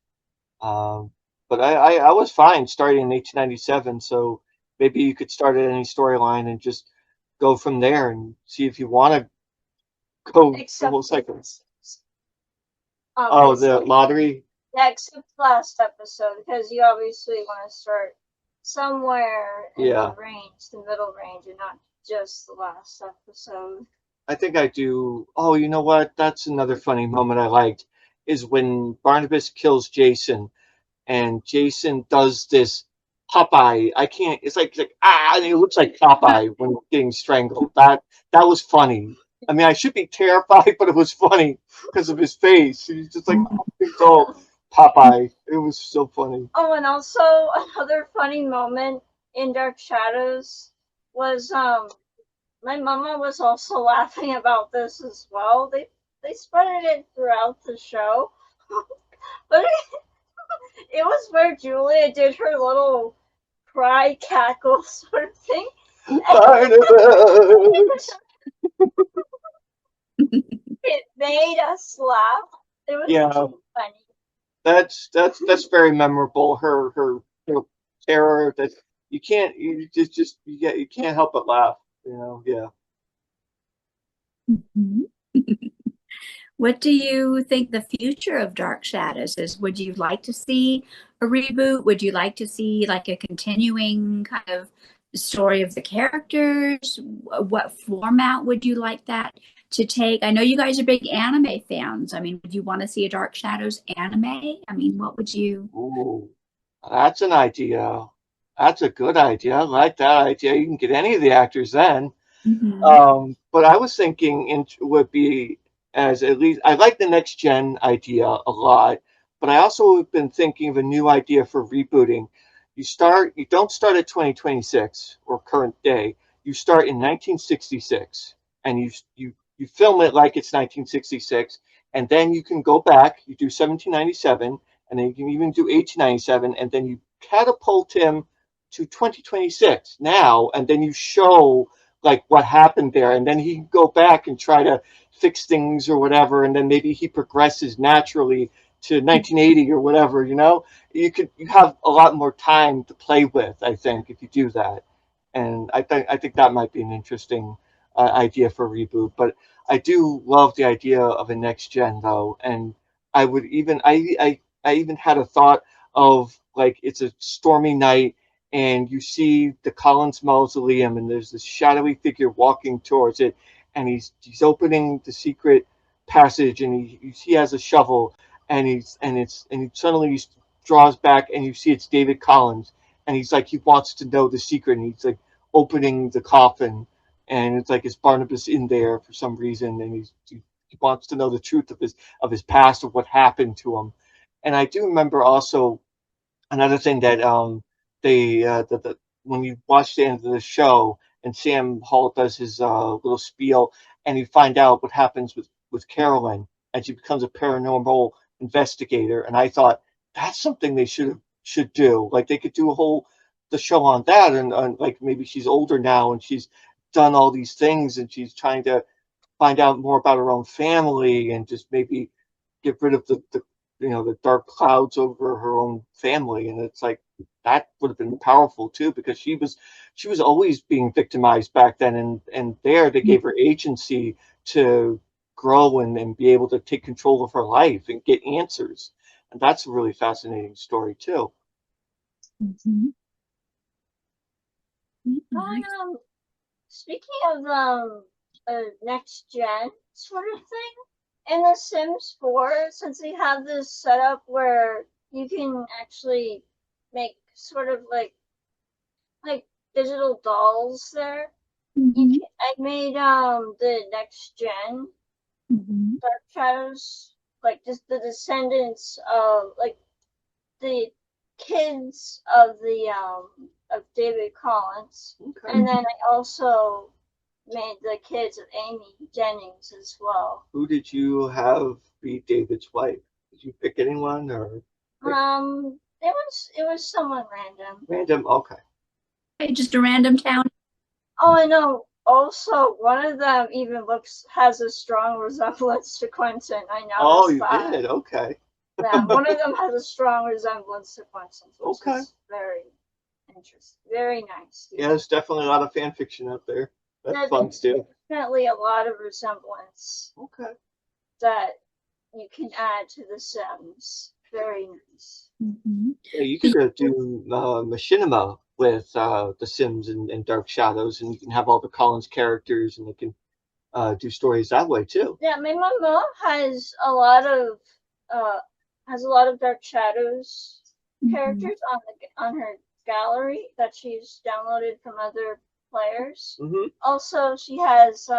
But I was fine starting in 1897, so maybe you could start at any storyline and just go from there and see if you want to go the whole cycle. Oh, the lottery? Yeah, except last episode, because you obviously want to start somewhere in the range, the middle range, and not just the last episode. I think I do. Oh, you know what? That's another funny moment I liked, is when Barnabas kills Jason, and Jason does this Popeye. I can't. It's like and he looks like Popeye when getting strangled. That was funny. I mean, I should be terrified, but it was funny because of his face. He's just like, oh, Popeye. It was so funny. Oh, and also another funny moment in Dark Shadows was my mama was also laughing about this as well. They spread it throughout the show, but it was where Julia did her little cry cackle sort of thing. It made us laugh. It was funny. That's very memorable. Her terror that you can't help but laugh. What do you think the future of Dark Shadows is? Would you like to see a reboot? Would you like to see like a continuing kind of story of the characters? What format would you like that to take? I know you guys are big anime fans. I mean, would you want to see a Dark Shadows anime? I mean, what would you? Ooh, that's an idea. That's a good idea. I like that idea. You can get any of the actors then. But I was thinking it would be, as at least I like the next gen idea a lot, but I also have been thinking of a new idea for rebooting. You don't start at 2026 or current day. You start in 1966, and you film it like it's 1966, and then you can go back. You do 1797, and then you can even do 1897, and then you catapult him to 2026 now, and then you show like what happened there, and then he can go back and try to fix things or whatever, and then maybe he progresses naturally to 1980 or whatever. You have a lot more time to play with, I think, if you do that. And I think that might be an interesting idea for a reboot. But I do love the idea of a next gen though, and I would even I even had a thought of like it's a stormy night and you see the Collins Mausoleum and there's this shadowy figure walking towards it, and he's opening the secret passage, and he has a shovel, and he suddenly draws back, and you see it's David Collins, and he's like, he wants to know the secret, and he's like opening the coffin, and it's like, is Barnabas in there for some reason, and he wants to know the truth of his past, of what happened to him. And I do remember also another thing that the when you watch the end of the show and Sam Hall does his little spiel, and you find out what happens with Carolyn, and she becomes a paranormal investigator, and I thought that's something they should do. Like, they could do the show on that, and like, maybe she's older now and she's done all these things, and she's trying to find out more about her own family, and just maybe get rid of the dark clouds over her own family. And it's like, that would have been powerful too, because she was always being victimized back then, and there they gave her agency to grow and be able to take control of her life and get answers. And that's a really fascinating story too. Mm-hmm. Speaking of next gen sort of thing, in The Sims 4, since they have this setup where you can actually make sort of like digital dolls there, I made the next gen Dark Shadows, like just the descendants of like the kids of the of David Collins, and then I also made the kids of Amy Jennings as well. Who did you have be David's wife? Did you pick anyone, or it was someone random. Random? Okay. Okay, just a random town. Oh, I know. Also, one of them even has a strong resemblance to Quentin. I know. Oh, you did? Okay. Yeah, one of them has a strong resemblance to Quentin, which Okay. is very interesting. Very nice. Yeah, there's definitely a lot of fan fiction out there. That's fun too. Definitely a lot of resemblance. Okay. That you can add to The Sims. Very nice. Yeah, you could do machinima with The Sims and Dark Shadows, and you can have all the Collins characters, and they can do stories that way too. Yeah, my mom has a lot of Dark Shadows characters on her gallery that she's downloaded from other players. Also, she has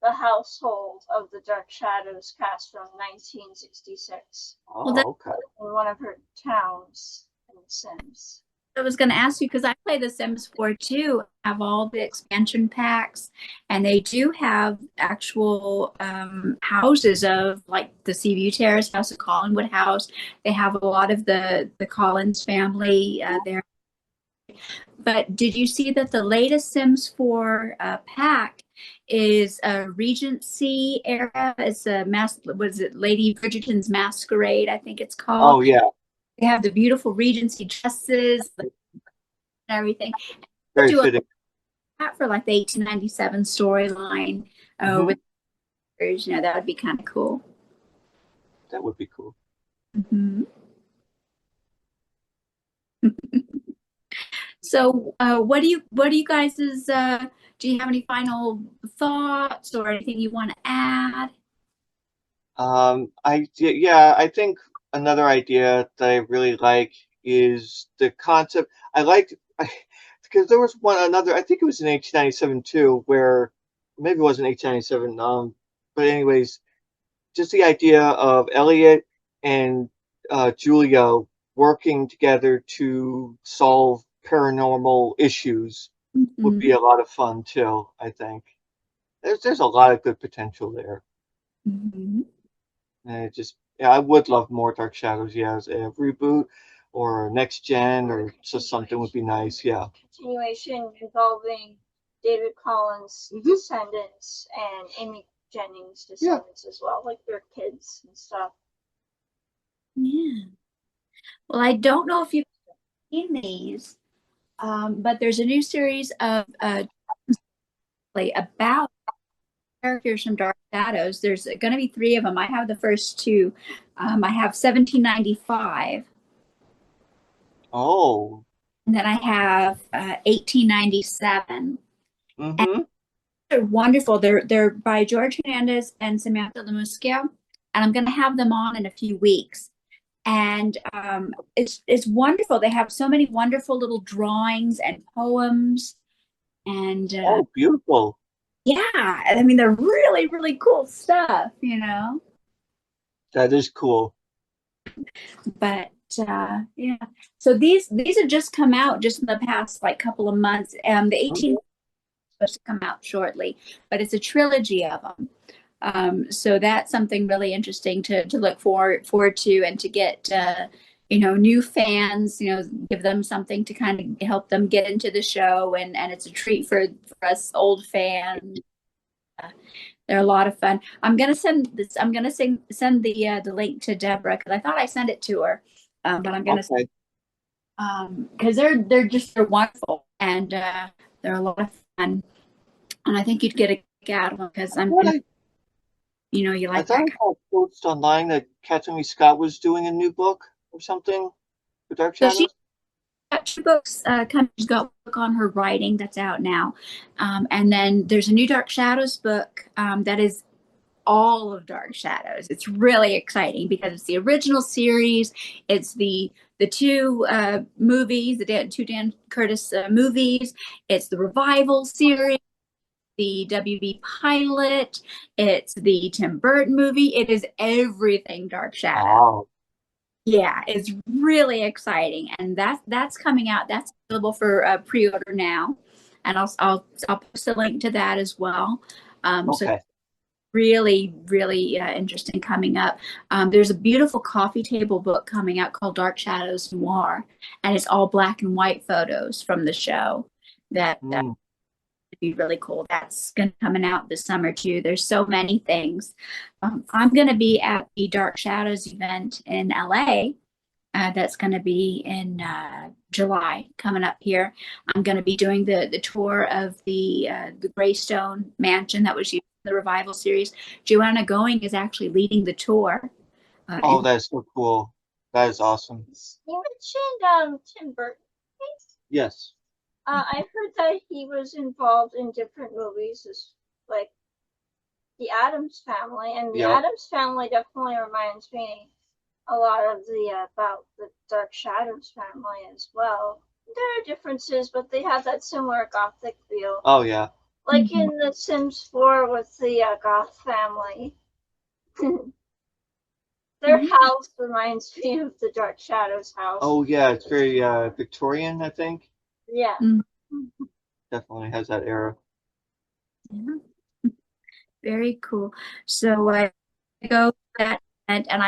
the household of the Dark Shadows cast from 1966. Oh, okay. In one of her towns in The Sims. I was going to ask you, because I play The Sims 4 too, have all the expansion packs, and they do have actual houses of like the Seaview Terrace house, the Collinwood house. They have a lot of the Collins family there. But did you see that the latest Sims 4 pack is a Regency era? It's a Lady Bridgerton's Masquerade, I think it's called. Oh, yeah. They have the beautiful Regency dresses and everything. Very fitting. That for like the 1897 storyline with, that would be kind of cool. That would be cool. So, what do you guys's? Do you have any final thoughts or anything you want to add? I think another idea that I really like is the concept. Because there was another, I think it was in 1897 too, where maybe it wasn't 1897. But anyways, just the idea of Elliot and Julia working together to solve paranormal issues would be a lot of fun too. I think there's a lot of good potential there. And I would love more Dark Shadows. Yeah, as a reboot or next gen or just something would be nice. Yeah. Continuation involving David Collins' descendants and Amy Jennings' descendants as well, like their kids and stuff. Yeah. Well, I don't know if you've seen these, but there's a new series of about characters from Dark Shadows. There's going to be 3 of them. I have the first 2. I have 1795. Oh. And then I have 1897. And They're wonderful. They're by George Hernandez and Samantha Lemuschio, and I'm going to have them on in a few weeks. And it's wonderful. They have so many wonderful little drawings and poems, and Oh, beautiful. yeah, I mean they're really really cool stuff, you know. That is cool. But yeah, so these have just come out just in the past like couple of months. The 18 supposed to come out shortly, but it's a trilogy of them. So that's something really interesting to look forward to, and to get new fans, give them something to kind of help them get into the show, and it's a treat for us old fans. They're a lot of fun. I'm gonna send this. I'm gonna send the link to Deborah because I thought I sent it to her, but I'm gonna Okay. because they're wonderful, and they're a lot of fun, and I think you'd get a kick out of them because you I like thought that. I saw a post online that Catherine Scott was doing a new book or something for Dark So she Shadows. got two books. She's got a book on her writing that's out now, and then there's a new Dark Shadows book that is all of Dark Shadows. It's really exciting because it's the original series. It's the two movies, two Dan Curtis movies. It's the revival series, the WB pilot. It's the Tim Burton movie. It is everything Dark Shadows. Wow. Yeah, it's really exciting, and that's coming out. That's available for pre-order now, and I'll post a link to that as well. So Okay. really, really interesting coming up. There's a beautiful coffee table book coming out called Dark Shadows Noir, and it's all black and white photos from the show. That Mm. would be really cool. That's going to coming out this summer too. There's so many things. I'm going to be at the Dark Shadows event in LA. That's going to be in July coming up here. I'm going to be doing the tour of the Greystone Mansion that was used in the revival series. Joanna Going is actually leading the tour. Oh, that is so cool. That is awesome. You mentioned Tim Burton. Yes. I heard that he was involved in different movies, like the Addams Family, and the Yep. Addams Family definitely reminds me a lot of about the Dark Shadows family as well. There are differences, but they have that similar gothic feel. Oh yeah. Like in The Sims 4 with the goth family. Their house reminds me of the Dark Shadows house. Oh yeah, it's very Victorian, I think. Yeah. Definitely has that era. Yeah. Very cool. So I go to that event, and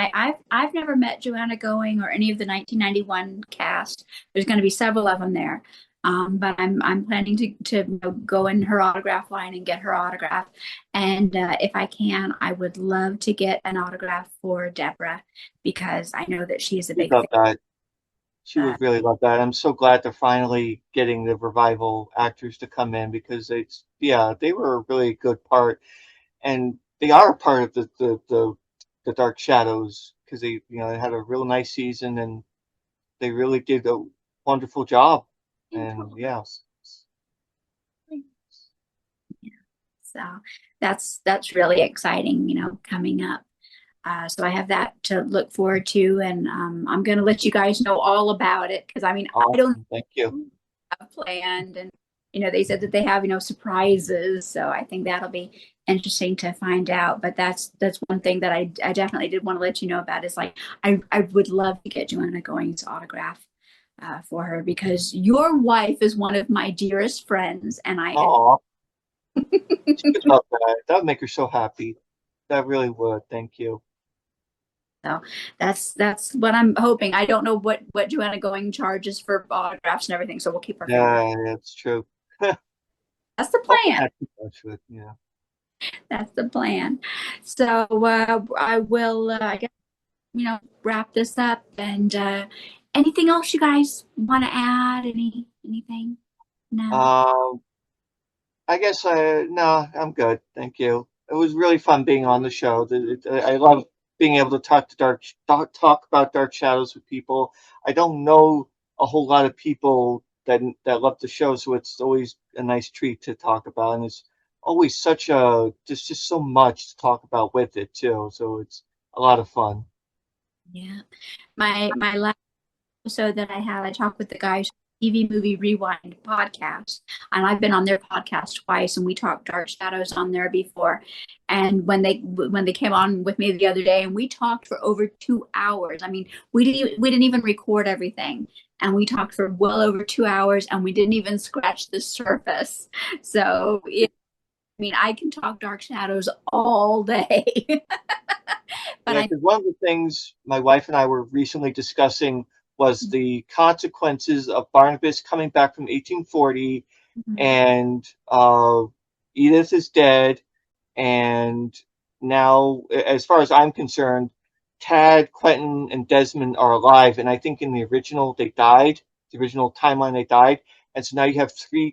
I've never met Joanna Going or any of the 1991 cast. There's going to be several of them there. But I'm planning to go in her autograph line and get her autograph. And if I can, I would love to get an autograph for Deborah because I know that she is a She big loved fan. that. She would really love that. I'm so glad they're finally getting the revival actors to come in because they were a really good part, and they are a part of the Dark Shadows because they had a real nice season and they really did a wonderful job. And yeah. So that's really exciting, coming up. So I have that to look forward to, and I'm going to let you guys know all about it because I don't Awesome. Thank you. have planned, and they said that they have surprises, so I think that'll be interesting to find out. But that's one thing that I definitely did want to let you know about is like I would love to get Joanna Going's autograph for her because your wife is one of my dearest friends, and Aw. She would love that. That would make her so happy. That really would. Thank you. So that's what I'm hoping. I don't know what Joanna Going charges for autographs and everything, so we'll keep our fingers. Yeah, that's true. That's the plan. Yeah. That's the plan. So I will, I guess, wrap this up. And anything else you guys want to add? Anything? No. I guess no, I'm good. Thank you. It was really fun being on the show. I love being able to talk about Dark Shadows with people. I don't know a whole lot of people that love the show, so it's always a nice treat to talk about. And it's always such a just so much to talk about with it too. So it's a lot of fun. Yeah. My last episode that I had, I talked with the guys from TV Movie Rewind podcast, and I've been on their podcast twice, and we talked Dark Shadows on there before. And when they came on with me the other day, and we talked for over 2 hours. I mean, we didn't even record everything, and we talked for well over 2 hours, and we didn't even scratch the surface. So, I mean, I can talk Dark Shadows all day. But Yeah, I. because one of the things my wife and I were recently discussing was the consequences of Barnabas coming back from 1840, Mhm. and Edith is dead, and now, as far as I'm concerned, Tad, Quentin, and Desmond are alive, and I think in the original they died. The original timeline they died, and so now you have three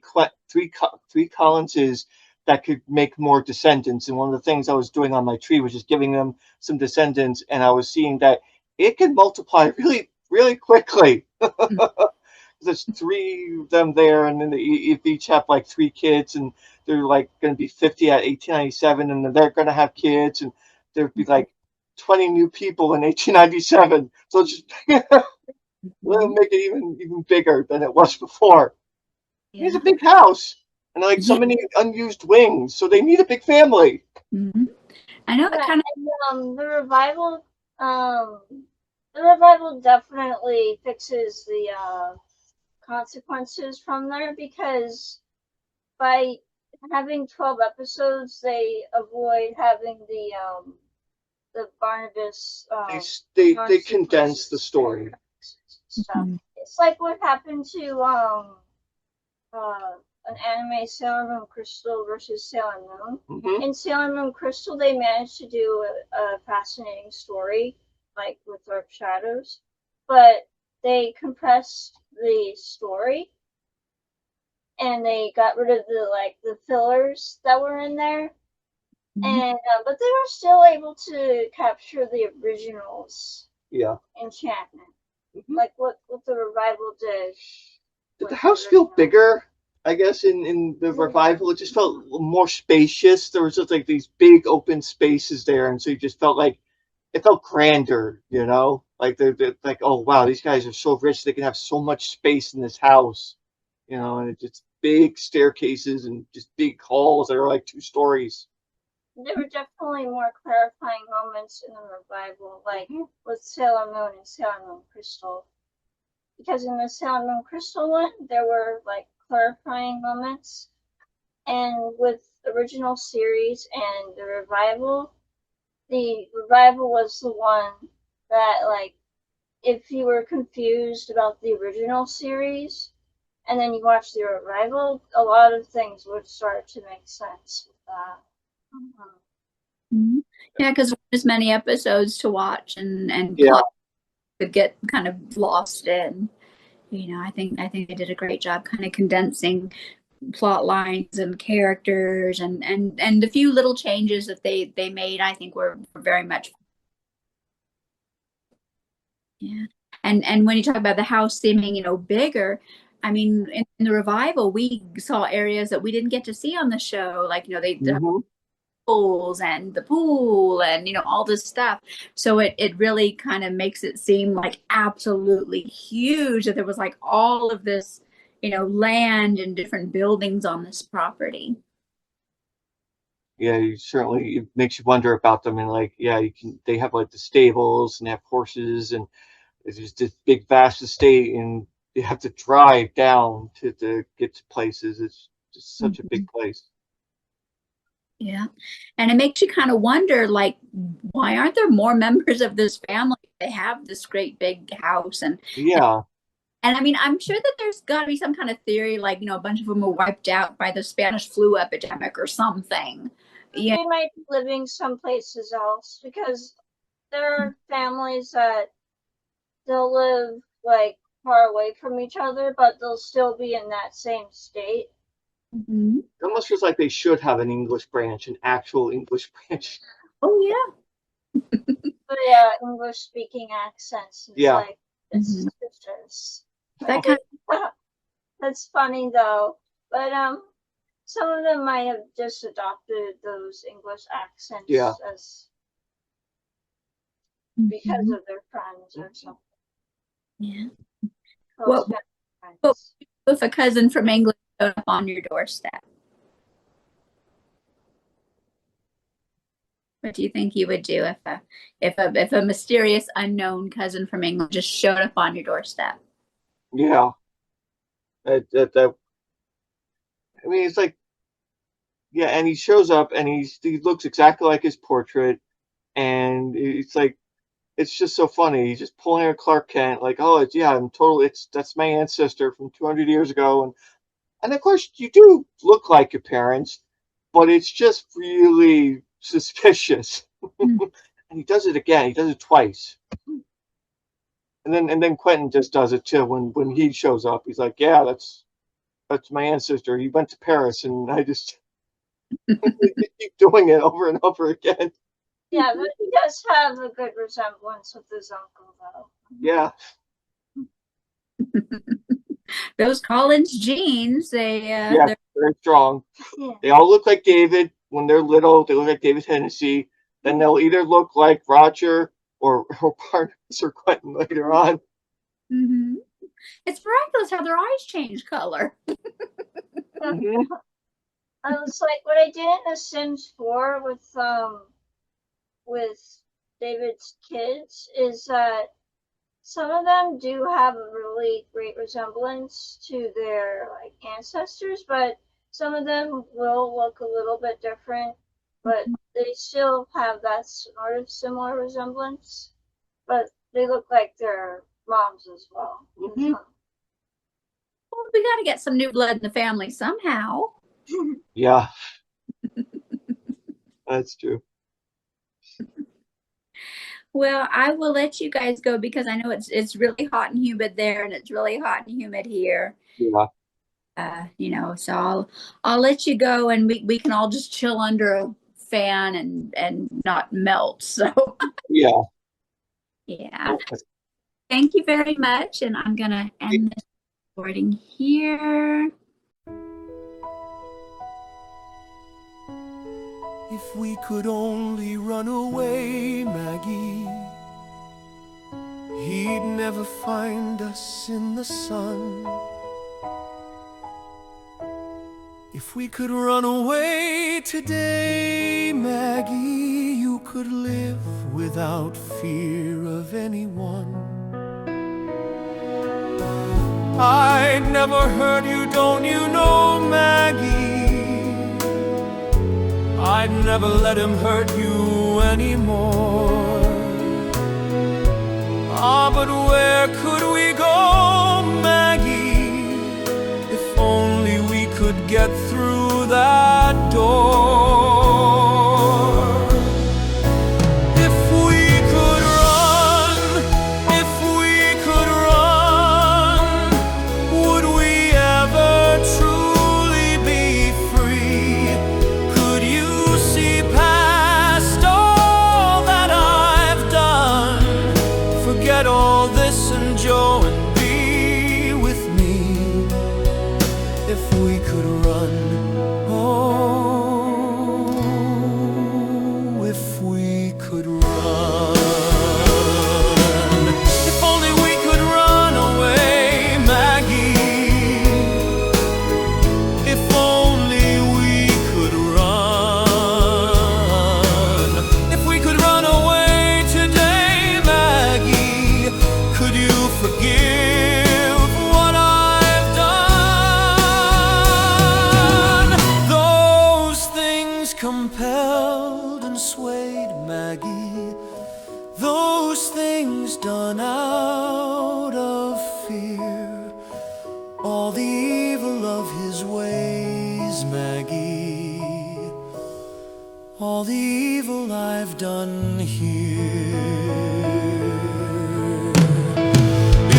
Collinses that could make more descendants. And one of the things I was doing on my tree was just giving them some descendants, and I was seeing that it can multiply really, really quickly. There's three of them there, and then they each have like three kids, and they're like going to be 50 at 1897, and then they're going to have kids, and there'd be like 20 new people in 1897. So it's just it'll Mhm. make it even bigger than it was before. It's a Yeah. big house, and like so Yeah. many unused wings, so they need a big family. Mhm. I know it Yeah, kind of. and um, the revival definitely fixes the consequences from there, because by having 12 episodes, they avoid having the Barnabas They condense the consequences story. stuff. Mhm. It's like what happened to an anime, Sailor Moon Crystal versus Sailor Moon. Mm-hmm. In Sailor Moon Crystal, they managed to do a fascinating story, like with Dark Shadows, but they compressed the story and they got rid of the fillers that were in there, Mhm. and but they were still able to capture the original's Yeah. enchantment, Mm-hmm. like what the revival did Did the with house the feel original. bigger? I guess in the revival, it just felt more spacious. There was just like these big open spaces there, and so you just felt like it felt grander, you know? Like they're like, oh wow, these guys are so rich, they can have so much space in this house, you know, and it's just big staircases and just big halls that are like 2 stories. There were definitely more clarifying moments in the revival, like Mm-hmm. with Sailor Moon and Sailor Moon Crystal. Because in the Sailor Moon Crystal one, there were like clarifying moments, and with the original series and the revival was the one that, like, if you were confused about the original series and then you watch the revival, a lot of things would start to make sense with that. Mm-hmm. Mhm. Yeah, because there's many episodes to watch, and Yeah, plot could get kind of lost in. I think they did a great job kind of condensing plot lines and characters, and the few little changes that they made, I think were very much. Yeah. And when you talk about the house seeming, bigger, I mean, in the revival, we saw areas that we didn't get to see on the show, like, the mm-hmm. pools and the pool and, all this stuff. So it really kind of makes it seem like absolutely huge that there was like all of this, land and different buildings on this property. Yeah, you certainly it makes you wonder about them, and like, yeah, they have like the stables and they have horses, and it's just this big vast estate, and you have to drive down to get to places. It's just such a big Mhm. place. Yeah. And it makes you kind of wonder, like, why aren't there more members of this family? They have this great big house, Yeah. and I mean, I'm sure that there's got to be some kind of theory, like, a bunch of them were wiped out by the Spanish flu epidemic or something. Yeah. They might be living someplace else, because there are families that they'll live like far away from each other, but they'll still be in that same state. Mhm. It almost feels like they should have an English branch, an actual English branch. Oh, yeah. But yeah, English speaking accents is Yeah. like, it's Mhm. suspicious. That Like kind it, that's funny though. But some of them might have just adopted those English accents as because of their friends or something. Yeah. Close What friends. if a cousin from England showed up on your doorstep? What do you think you would do if a mysterious unknown cousin from England just showed up on your doorstep? Yeah. I mean, it's like, yeah, and he shows up and he looks exactly like his portrait, and it's like, it's just so funny. He's just pulling a Clark Kent, like, oh, that's my ancestor from 200 years ago, and of course you do look like your parents, but it's just really suspicious. And he does it again. He does it twice. And then Quentin just does it too. When he shows up, he's like, yeah, that's my ancestor. He went to Paris, and I just keep doing it over and over again. Yeah, but he does have a good resemblance with his uncle, though. Yeah. Those Collins genes, they're very strong. Yeah. They all look like David when they're little. They look like David Hennessy. Then they'll either look like Roger or Barnabas or Quentin later on. Mm-hmm. It's miraculous how their eyes change color. I was like, what I did in The Sims 4 with David's kids is that some of them do have a really great resemblance to their like ancestors, but some of them will look a little bit different, but they still have that sort of similar resemblance, but they look like their moms as well. Mm-hmm. Well, we got to get some new blood in the family somehow. Yeah. That's true. Well, I will let you guys go because I know it's really hot and humid there, and it's really hot and humid here. Yeah. So I'll let you go, and we can all just chill under a fan and not melt. So Yeah. Yeah. Thank you very much, and I'm gonna end this recording here. If we could only run away, Maggie, he'd never find us in the sun. If we could run away today, Maggie, you could live without fear of anyone. I'd never hurt you, don't you know, Maggie? I'd never let him hurt you anymore. But where could we go, Maggie, if only we could get through that door? If we could run, if we could run, would we ever truly be free? Could you see past all that I've done? Forget all this and Joe and be with me. If we could run, oh, if we could run. If only we could run away, Maggie. If only we could run. If we could run away today, Maggie, could you forgive what I've done? Those things compelled and swayed, Maggie. Those things done out of fear. All the evil of his ways, Maggie. All the evil I've done here.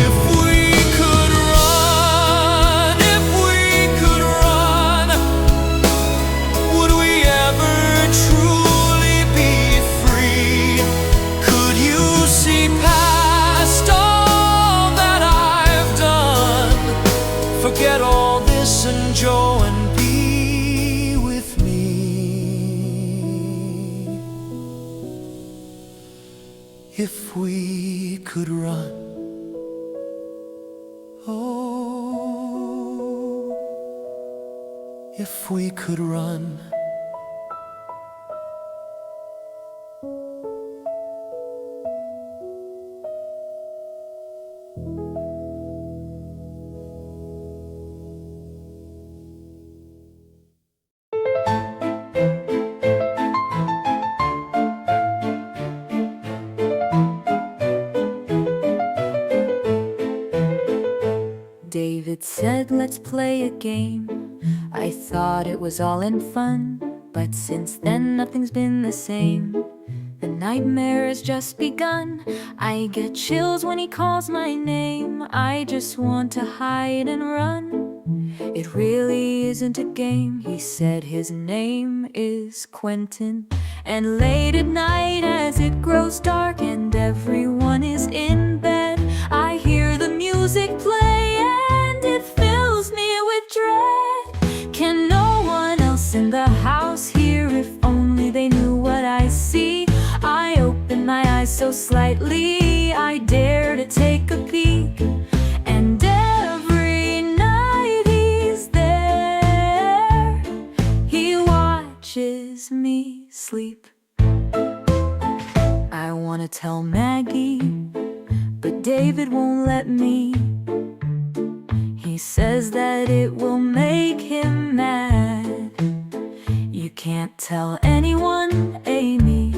If we could run, if we could run, would we ever truly be free? Could you see past all that I've done? Forget all this and Joe and be if we could run. David said, let's play a game. I thought it was all in fun, but since then nothing's been the same. The nightmare has just begun. I get chills when he calls my name. I just want to hide and run. It really isn't a game. He said his name is Quentin. And late at night as it grows dark and everyone is in bed, I hear the music play and it fills me with dread. Can no one else in the house hear? If only they knew what I see. I open my eyes so slightly, I dare to take a peek. And every night he's there. He watches me sleep. I wanna tell Maggie, but David won't let me. He says that it will make him mad. You can't tell anyone, Amy,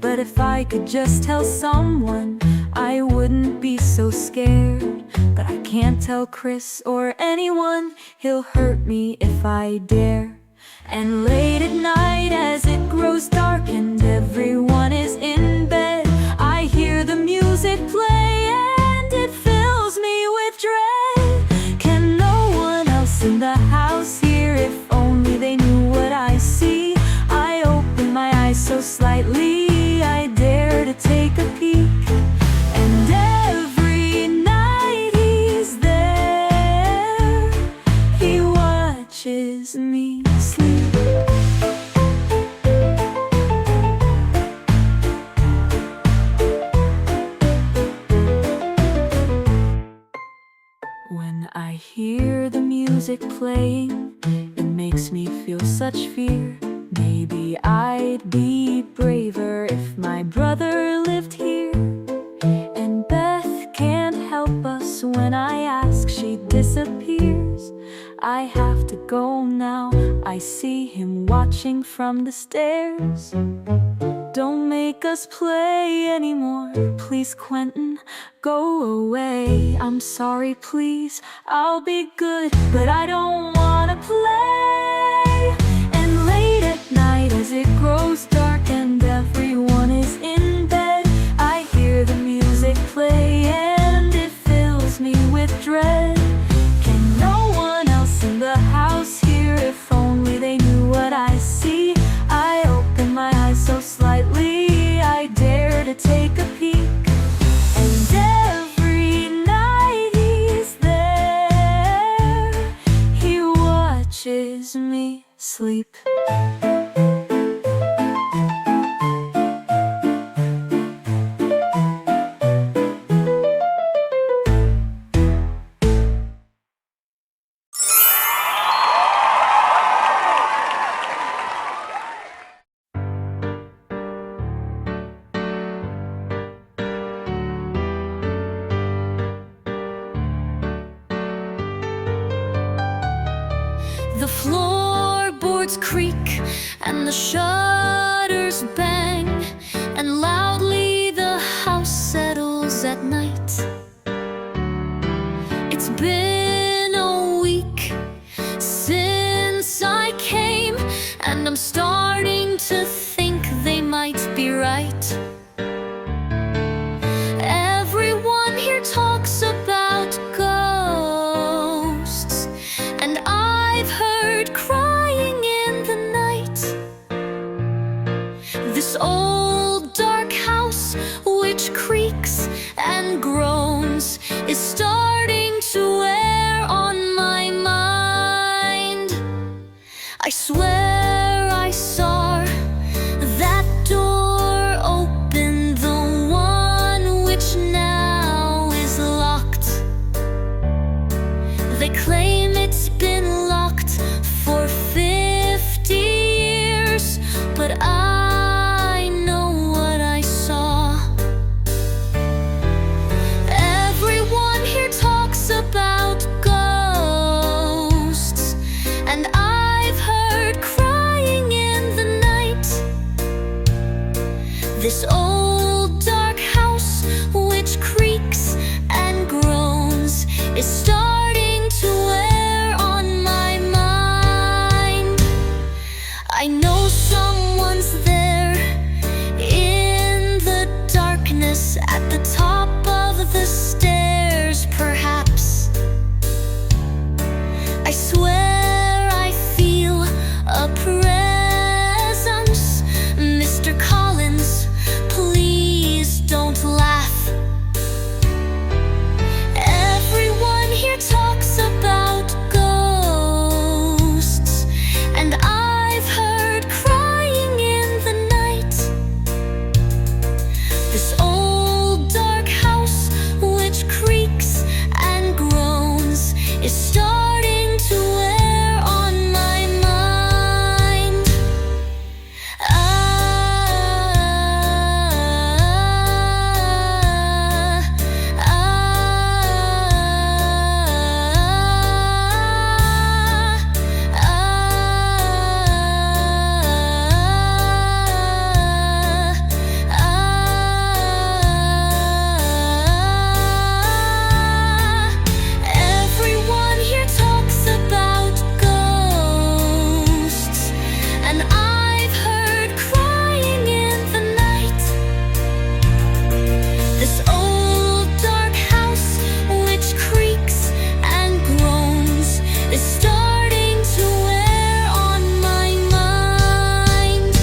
but if I could just tell someone, I wouldn't be so scared. But I can't tell Chris or anyone, he'll hurt me if I dare. And late at night as it grows dark and everyone is in bed, I hear the music play and it fills me with dread. Can no one else in the house hear? If only they knew what I see. I open my eyes so slightly, I dare to take a peek. And every night he's there. He watches me sleep. When I hear the music playing, it makes me feel such fear. Maybe I'd be braver if my brother lived here. And Beth can't help us when I ask, she disappears. I have to go now, I see him watching from the stairs. Don't make us play anymore, please Quentin, go away. I'm sorry, please, I'll be good, but I don't wanna play. And late at night as it grows dark and everyone is in bed, I hear the music play and it fills me with dread. Can no one else in the house hear? If only they knew what I see. I open my eyes so slightly, I dare to take a peek. And every night he's there. He watches me sleep. The floorboards creak and the shutters bang, and loudly the house settles at night. It's been a week since I came, and I'm starting to think they might be right. Everyone here talks about ghosts, and I've heard crying in the night. This old dark house, which creaks and groans, is starting to wear on my mind. I swear I saw that door open, the one which now is locked. They claim it's been locked for 50 is starting to wear on my mind. Everyone here talks about ghosts, and I've heard crying in the night. This old dark house, which creaks and groans, is starting to wear on my mind.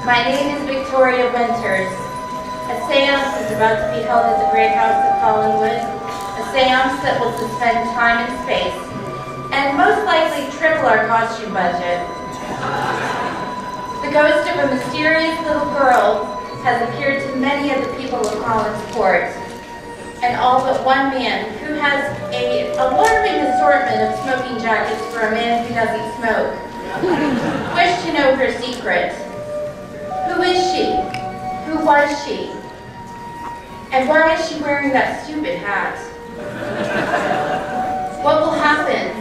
My name is Victoria Winters. A seance is about to be held at the Great House of Collinwood, a seance that will suspend time and space, and most likely triple our costume budget. The ghost of a mysterious little girl has appeared to many of the people of Collinsport, and all but one man who has a alarming assortment of smoking jackets for a man who doesn't smoke. Wish to know her secret. Who is she? Who was she? And why is she wearing that stupid hat? What will happen?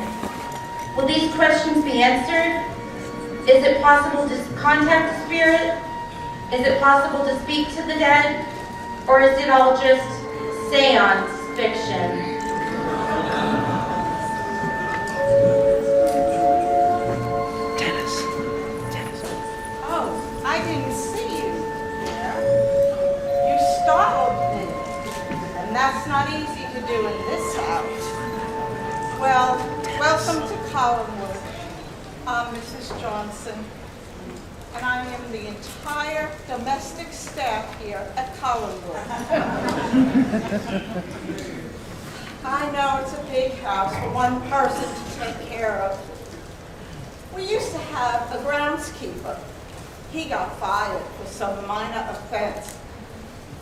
Will these questions be answered? Is it possible to contact the spirit? Is it possible to speak to the dead? Or is it all just seance fiction? I didn't see you there. You startled me, and that's not easy to do in this house. Well, welcome to Collinwood. I'm Mrs. Johnson, and I am the entire domestic staff here at Collinwood. I know it's a big house for one person to take care of. We used to have a groundskeeper. He got fired for some minor offense,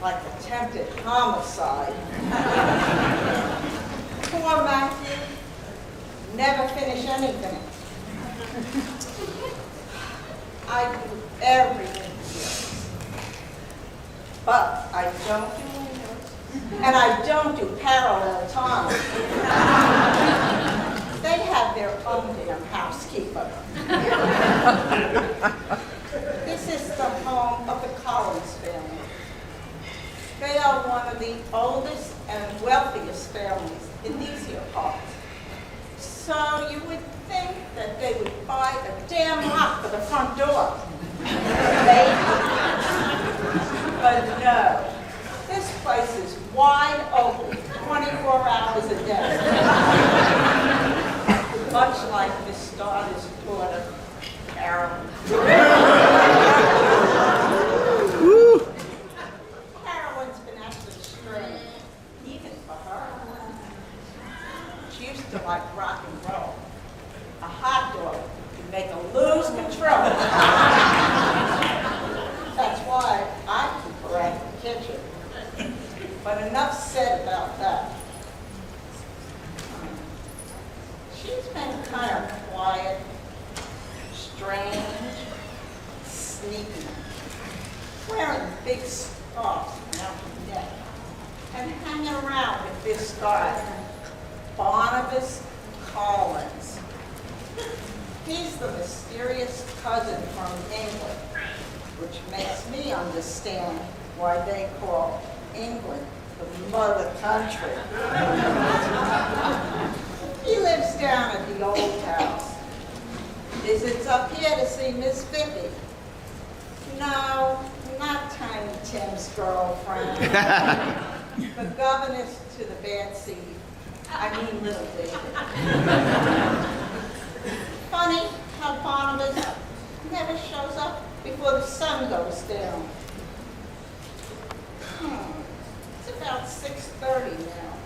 like attempted homicide. Poor Matthew never finished anything. I do everything here, but I don't do windows, and I don't do parallel time. They have their own damn housekeeper. This is the home of the Collins family. They are one of the oldest and wealthiest families in these here parts. So you would think that they would buy a damn lot for the front door. But no, this place is wide open 24 hours a day. Much like Miss Daughter's daughter, Carolyn. Carolyn's been acting strange, even for her. She used to like rock and roll. A hot dog can make her lose control. That's why I keep her out of the kitchen. But enough said about that. She's been kind of quiet, strange, sneaky, wearing big scarves around her neck, and hanging around with this guy, Barnabas Collins. He's the mysterious cousin from England, which makes me understand why they call England the mother country. He lives down at the old house. Visits up here to see Miss Vicky. No, not Tiny Tim's girlfriend. the governess to the bad seed. I mean little David. Funny how Barnabas never shows up before the sun goes down. It's about 6:30 now.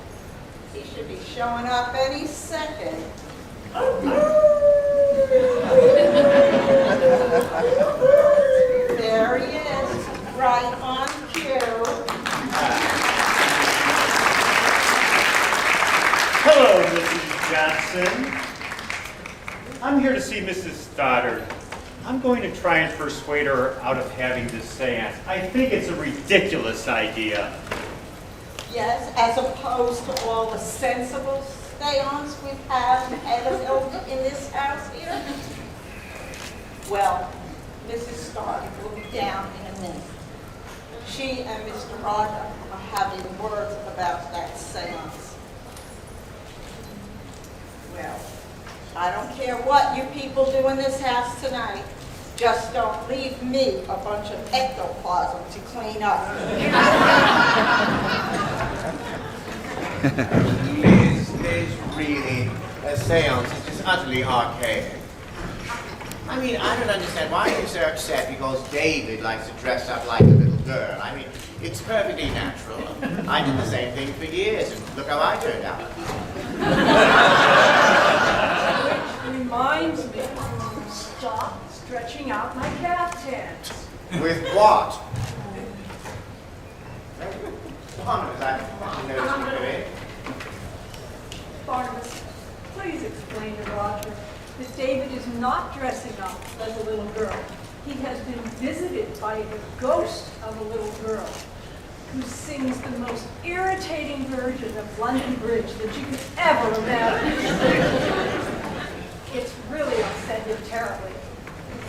He should be showing up any second. There he is, right on cue. Hello, Mrs. Johnson. I'm here to see Mrs. Stoddard. I'm going to try and persuade her out of having this seance. I think it's a ridiculous idea. Yes, as opposed to all the sensible seance we've had in this house here. Well, Mrs. Stoddard will be down in a minute. She and Mr. Roger are having words about that seance. Well, I don't care what you people do in this house tonight. Just don't leave me a bunch of ectoplasm to clean up. This is really a seance. It's just utterly archaic. I mean, I don't understand why you're so upset because David likes to dress up like a little girl. I mean, it's perfectly natural. I did the same thing for years, and look how I turned out. Which reminds me, stop stretching out my caftans. With what? Barnabas, I noticed you come in. Barnabas, please explain to Roger that David is not dressing up as a little girl. He has been visited by the ghost of a little girl who sings the most irritating version of London Bridge that you could ever imagine. It's really upset him terribly.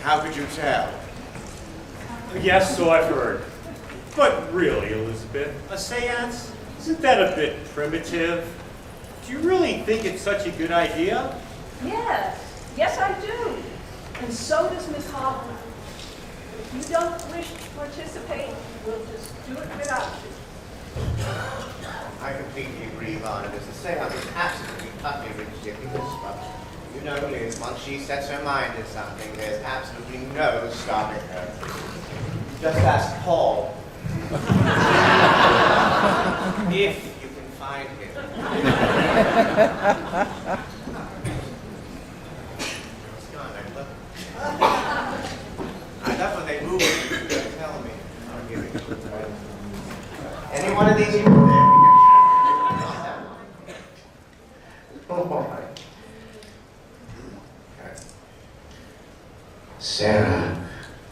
How could you tell? Yes, so I've heard. But really, Elizabeth, a seance? Isn't that a bit primitive? Do you really think it's such a good idea? Yes, I do. And so does Miss Hoffman. If you don't wish to participate, we'll just do it without you. I completely agree, Barnabas. The seance is absolutely utterly ridiculous, but you know, Liz, once she sets her mind to something, there's absolutely no stopping her. Just ask Paul. If you can find him. It's gone, I love when they move it, you don't tell me. I'll give it. Any one of these people there? Oh boy. Sarah,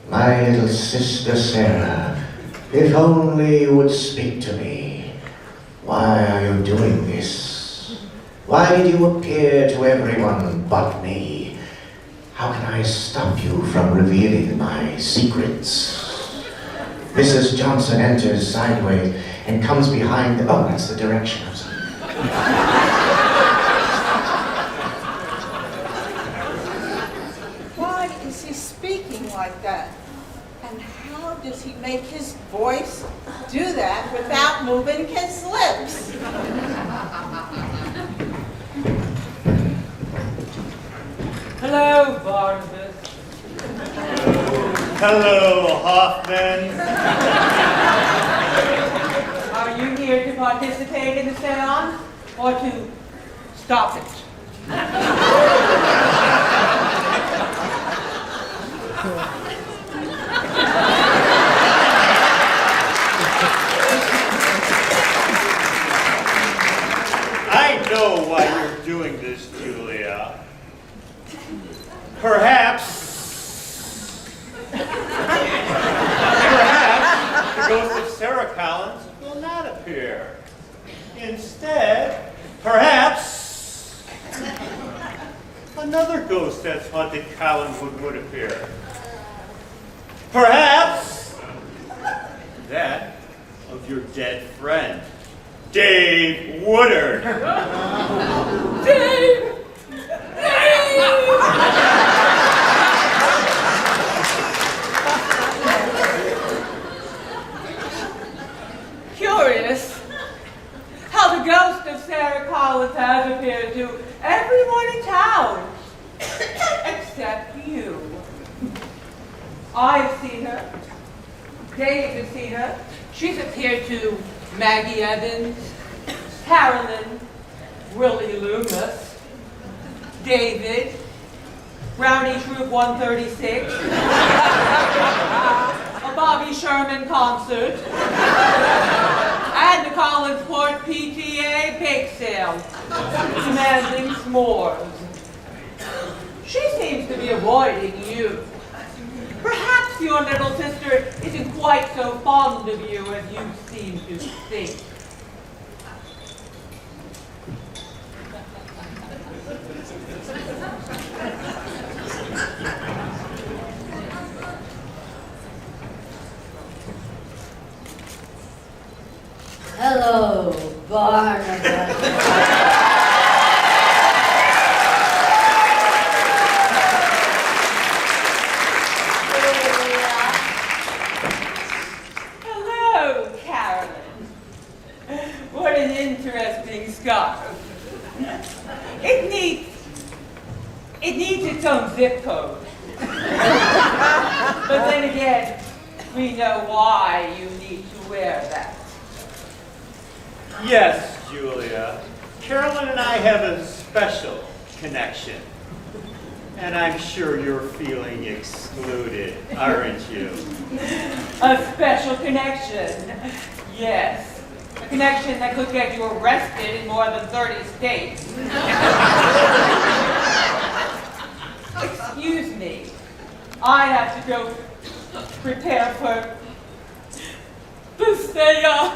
my little sister Sarah, if only you would speak to me. Why are you doing this? Why did you appear to everyone but me? How can I stop you from revealing my secrets? Mrs. Johnson enters sideways and comes behind the... Oh, that's the direction of something. Why is he speaking like that? And how does he make his voice do that without moving his lips? Hello, Barnabas. Hello, Hoffman. Are you here to participate in the seance or to stop it? I know why you're doing this, Julia. Perhaps the ghost of Sarah Collins will not appear. Instead, perhaps another ghost that's haunted Collinwood would appear. Perhaps that of your dead friend, Dave Woodard. Dave! Curious. Sarah Collins has appeared to everyone in town, except you. I've seen her. Dave has seen her. She's appeared to Maggie Evans, Carolyn, Willie Loomis, David, Brownie Troop 136, a Bobby Sherman concert, and the Collinsport PTA bake sale, demanding s'mores. She seems to be avoiding you. Perhaps your little sister isn't quite so fond of you as you seem to think. Hello, Barnabas. Hello, Carolyn. What an interesting scarf. It needs its own zip code. But then again, we know why you need to wear that. Yes, Julia. Carolyn and I have a special connection. And I'm sure you're feeling excluded, aren't you? A special connection. Yes. A connection that could get you arrested in more than 30 states. Excuse me. I have to go prepare for the seance.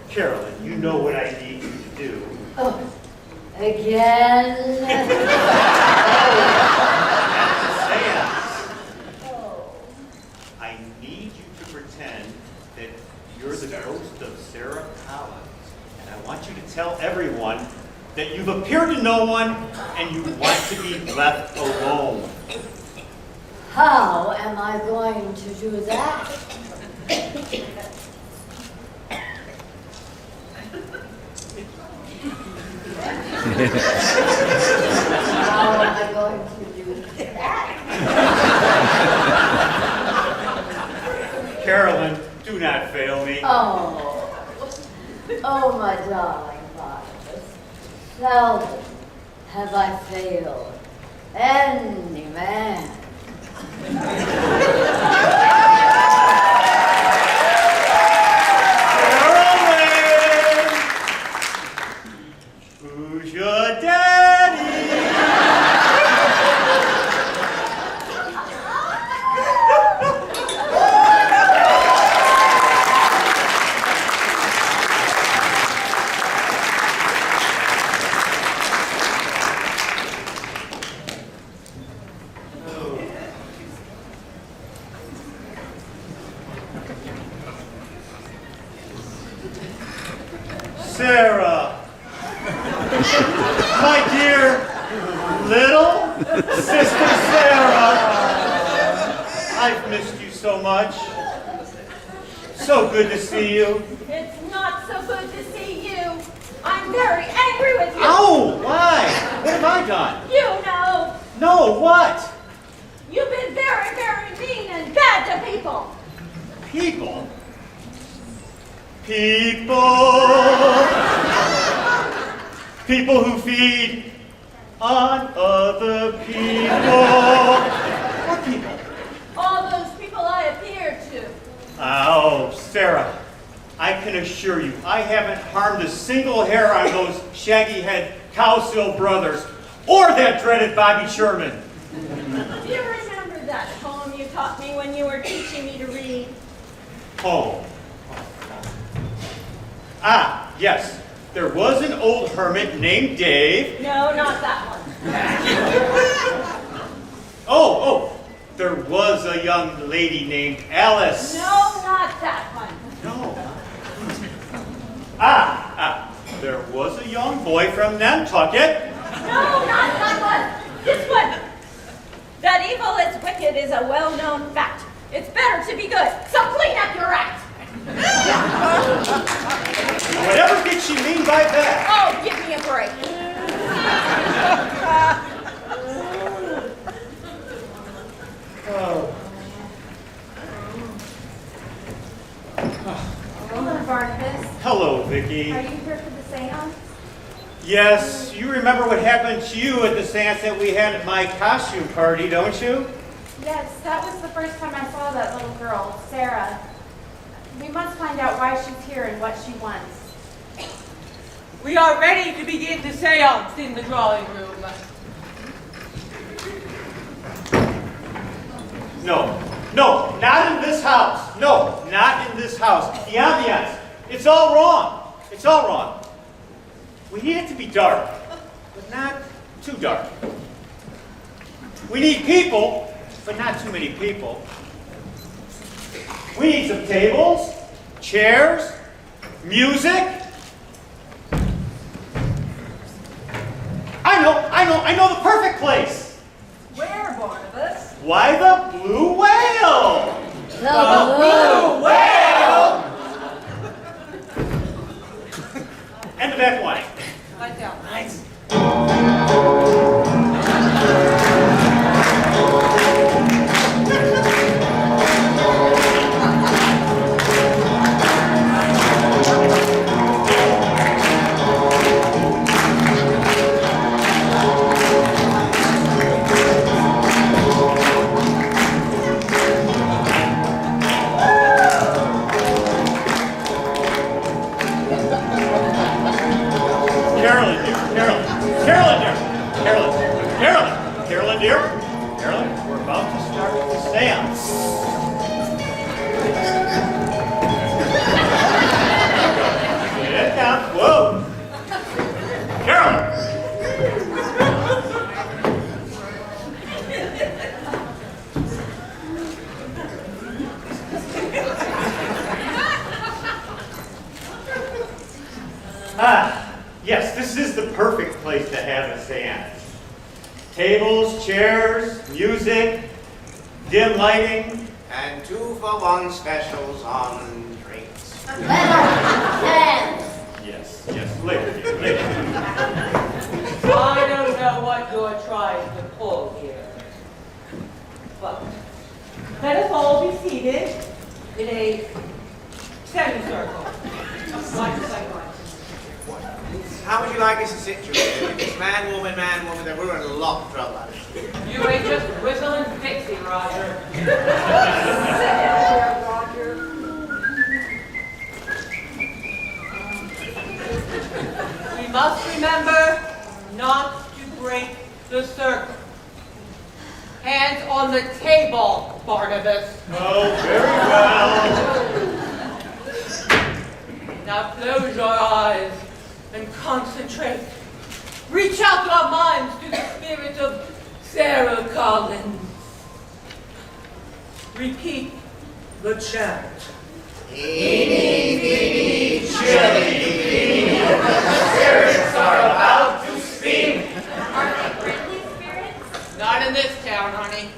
Carolyn, you know what I need you to do. Oh, again? I need you to pretend that you're the ghost of Sarah Collins. And I want you to tell everyone that you've appeared to no one and you want to be left alone. How am I going to do that? How am I going to do that? Carolyn, do not fail me. Oh, my darling Barnabas. Seldom have I failed any man. Who's your daddy? Sarah, my dear little sister Sarah, I've missed you so much. So good to see you. It's not so good to see you. I'm very angry with you. Oh, why? What have I done? You know. No, what? You've been very, very mean and bad to people. People? People who feed on other people. What people? All those people I appeared to. Oh, Sarah, I can assure you, I haven't harmed a single hair on those shaggy-head Cowsill brothers, or that dreaded Bobby Sherman. Do you remember that poem you taught me when you were teaching me to read? Poem. Ah, yes. There was an old hermit named Dave. No, not that one. Oh, there was a young lady named Alice. No, not that one. No. There was a young boy from Nantucket. No, not that one. This one. That evil is wicked is a well-known fact. It's better to be good, so clean up your act. Whatever did she mean by that? Oh, give me a break. Oh. Hello, Barnabas. Hello, Vicky. Are you here for the seance? Yes, you remember what happened to you at the seance that we had at my costume party, don't you? Yes, that was the first time I saw that little girl, Sarah. We must find out why she's here and what she wants. We are ready to begin the seance in the drawing room. No, not in this house. No, not in this house. The ambiance, it's all wrong. It's all wrong. We need it to be dark, but not too dark. We need people, but not too many people. We need some tables, chairs, music. I know the perfect place. Where, Barnabas? Why, the Blue Whale? The Blue Whale! And the back wine. Light down. Nice. Carolyn, we're about to start the seance. Get down. Whoa. Carolyn. Yes, this is the perfect place to have a seance. Tables, chairs, music, dim lighting. And 2-for-1 specials on drinks. Yes, later. I don't know what you're trying to pull here. But let us all be seated in a semicircle. How would you like us to situate it? If it's man, woman, then we're in a lot of trouble. You ain't just whistling Dixie, Roger. We must remember not to break the circle. Hands on the table, Barnabas. Oh, very well. Now close your eyes and concentrate. Reach out your minds to the spirit of Sarah Collins. Repeat the chant. Eeny, meeny, chilly, spirits are about to speak. Are they friendly spirits? Not in this town, honey.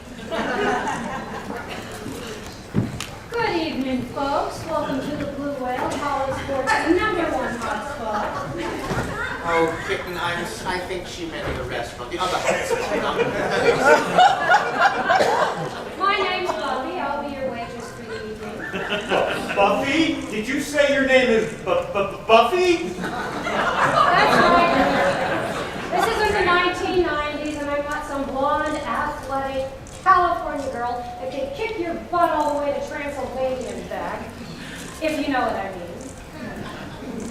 Good evening, folks. Welcome to the Blue Whale, Collinsport's #1 hotspot. Oh, kitten, I think she meant the restaurant, the other hotspot. My name's Buffy. I'll be your waitress for the evening. Buffy? Did you say your name is Buffy? That's right. This isn't the 1990s, and I've got some blonde, athletic California girl that can kick your butt all the way to Transylvania and back, if you know what I mean.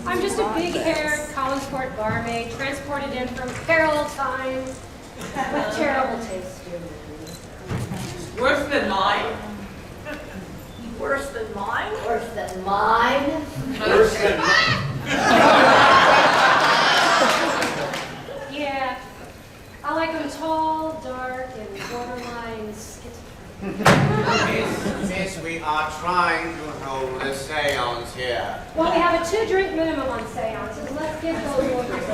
I'm just a big-haired Collinsport barmaid transported in from Carroll time with terrible taste. Worse than mine. Worse than mine? Worse than mine. Worse than mine. Yeah, I like them tall, dark, and borderline skit. Miss, we are trying to hold a seance here. Well, we have a 2-drink minimum on seances. Let's get those orders.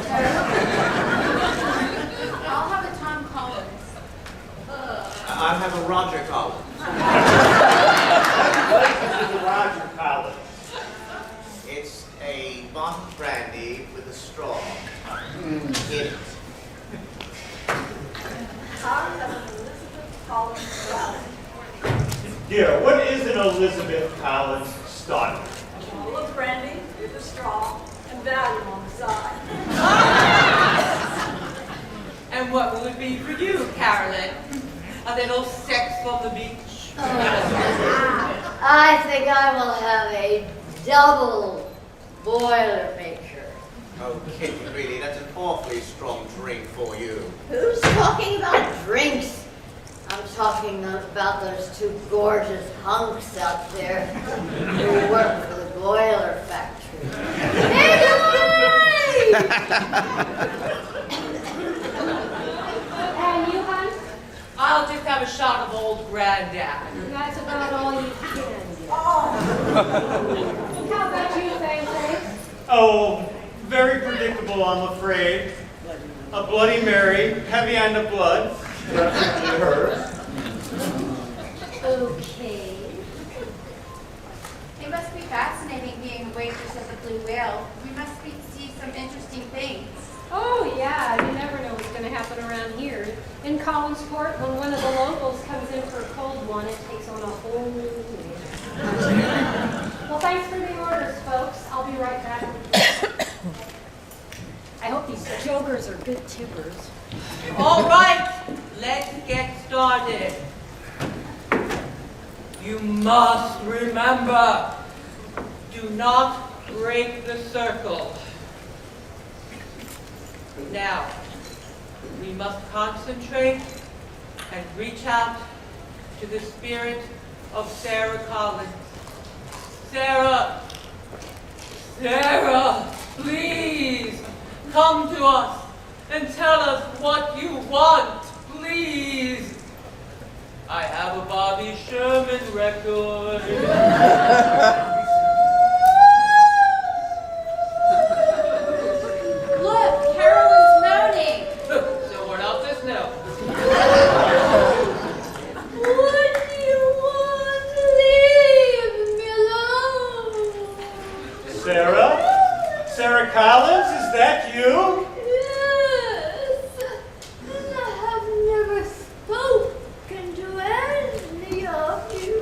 I'll have a Tom Collins. I'll have a Roger Collins. What is a Roger Collins? It's a bottled brandy with a straw in it. I'll have an Elizabeth Collins salad. Dear, what is an Elizabeth Collins starter? A bottle of brandy with a straw and Valium on the side. And what will it be for you, Carolyn? A little sex on the beach? I think I will have a double Boilermaker. Oh, Kitty, really, that's an awfully strong drink for you. Who's talking about drinks? I'm talking about those two gorgeous hunks out there who work for the boiler factory. And you, hon? I'll just have a shot of old Granddad. That's about all you can get. Oh. How about you, Fang? Oh, very predictable, I'm afraid. A Bloody Mary, heavy on the blood. Definitely hers. Okay. It must be fascinating being a waitress at the Blue Whale. We must see some interesting things. Oh, yeah. You never know what's going to happen around here. In Collinsport, when one of the locals comes in for a cold one, it takes on a whole new meaning. Well, thanks for the orders, folks. I'll be right back. I hope these jokers are good tippers. All right, let's get started. You must remember, do not break the circle. Now, we must concentrate and reach out to the spirit of Sarah Collins. Sarah, please come to us and tell us what you want, please. I have a Bobby Sherman record. Look, Carolyn's moaning. Someone else's no. What do you want? Leave me alone. Sarah? Sarah Collins, is that you? Yes. And I have never spoken to any of you.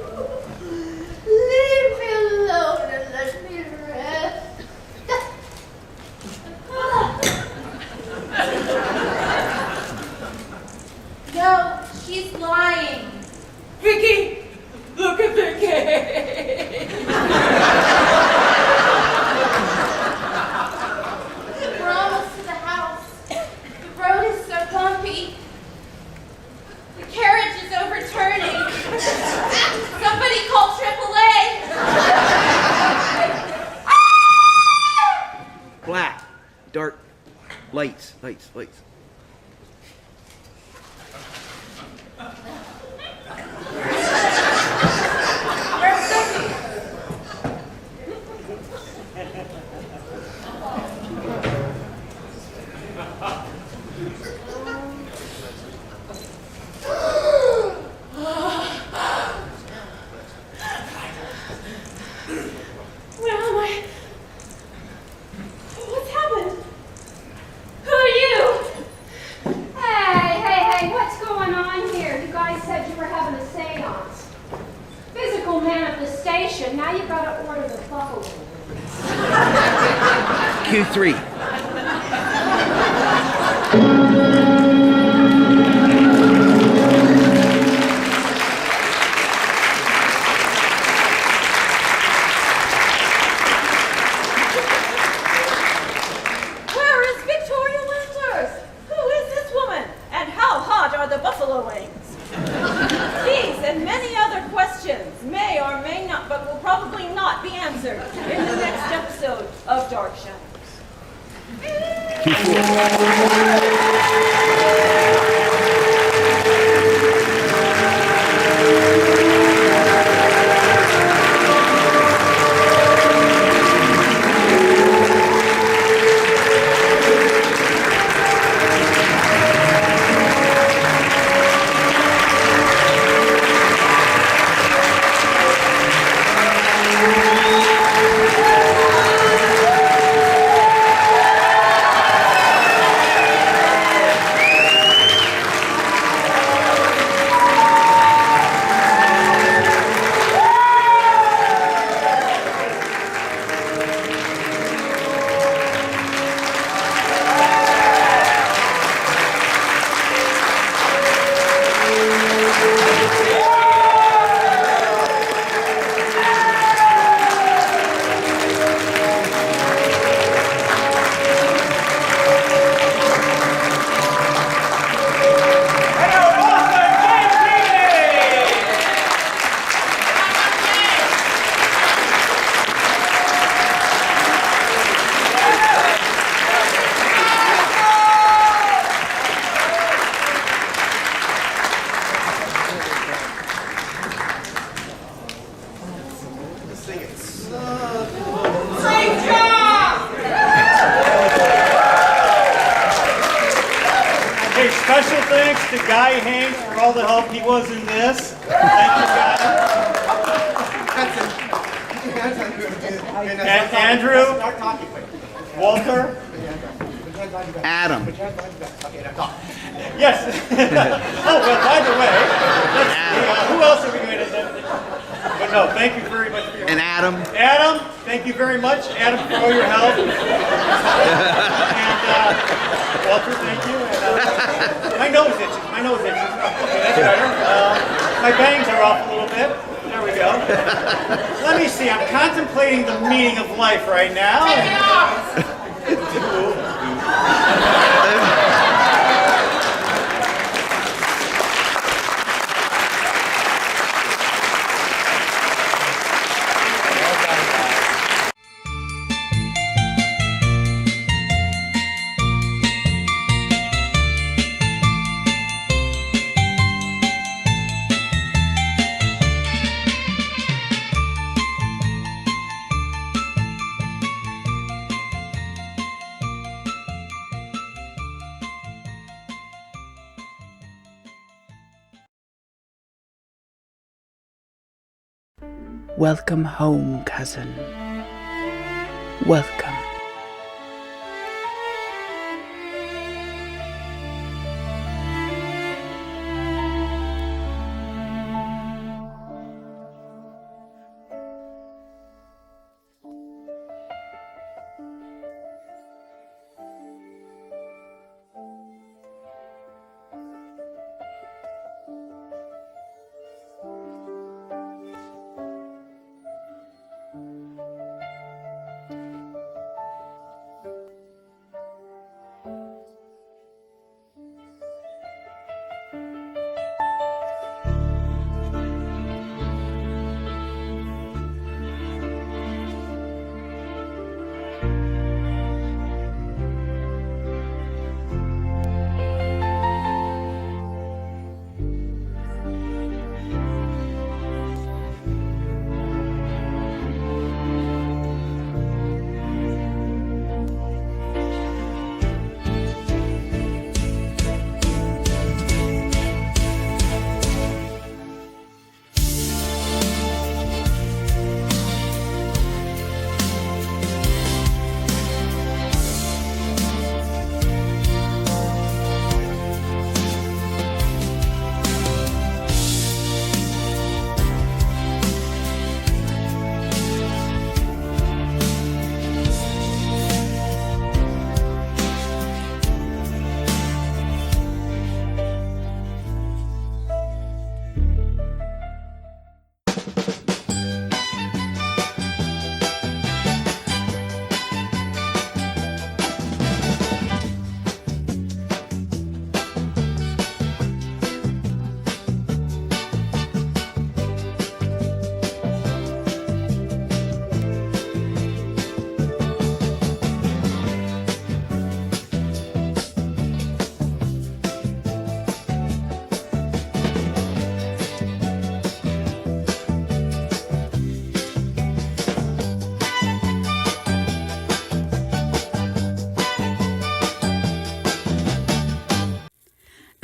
Leave me alone and let me rest. No, she's lying. Vicky, look at Vicky. We're almost to the house. The road is so bumpy. The carriage is overturning. Somebody call AAA. Black, dark, lights. Where's Vicky? Where am I? What's happened? Who are you? Hey, what's going on here? You guys said you were having a seance. Physical manifestation. Now you've got to order the buffalo. Q3. Where is Victoria Winters? Who is this woman? And how hot are the buffalo wings? These and many other questions may or may not, but will probably not be answered in the next episode of Dark Shadows. the help he was in this. Thank you, guys. And Andrew, Walter, Adam. yes. Oh, well, by the way, who else are we going to send? But no, thank you very much for your And Adam. Adam, thank you very much, Adam, for all your help. And Walter, thank you. And, my nose itches. Okay, that's better. My bangs are off a little bit. There we go. Let me see. I'm contemplating the meaning of life right now. Welcome home, cousin. Welcome.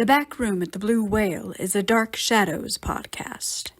The Back Room at the Blue Whale is a Dark Shadows podcast.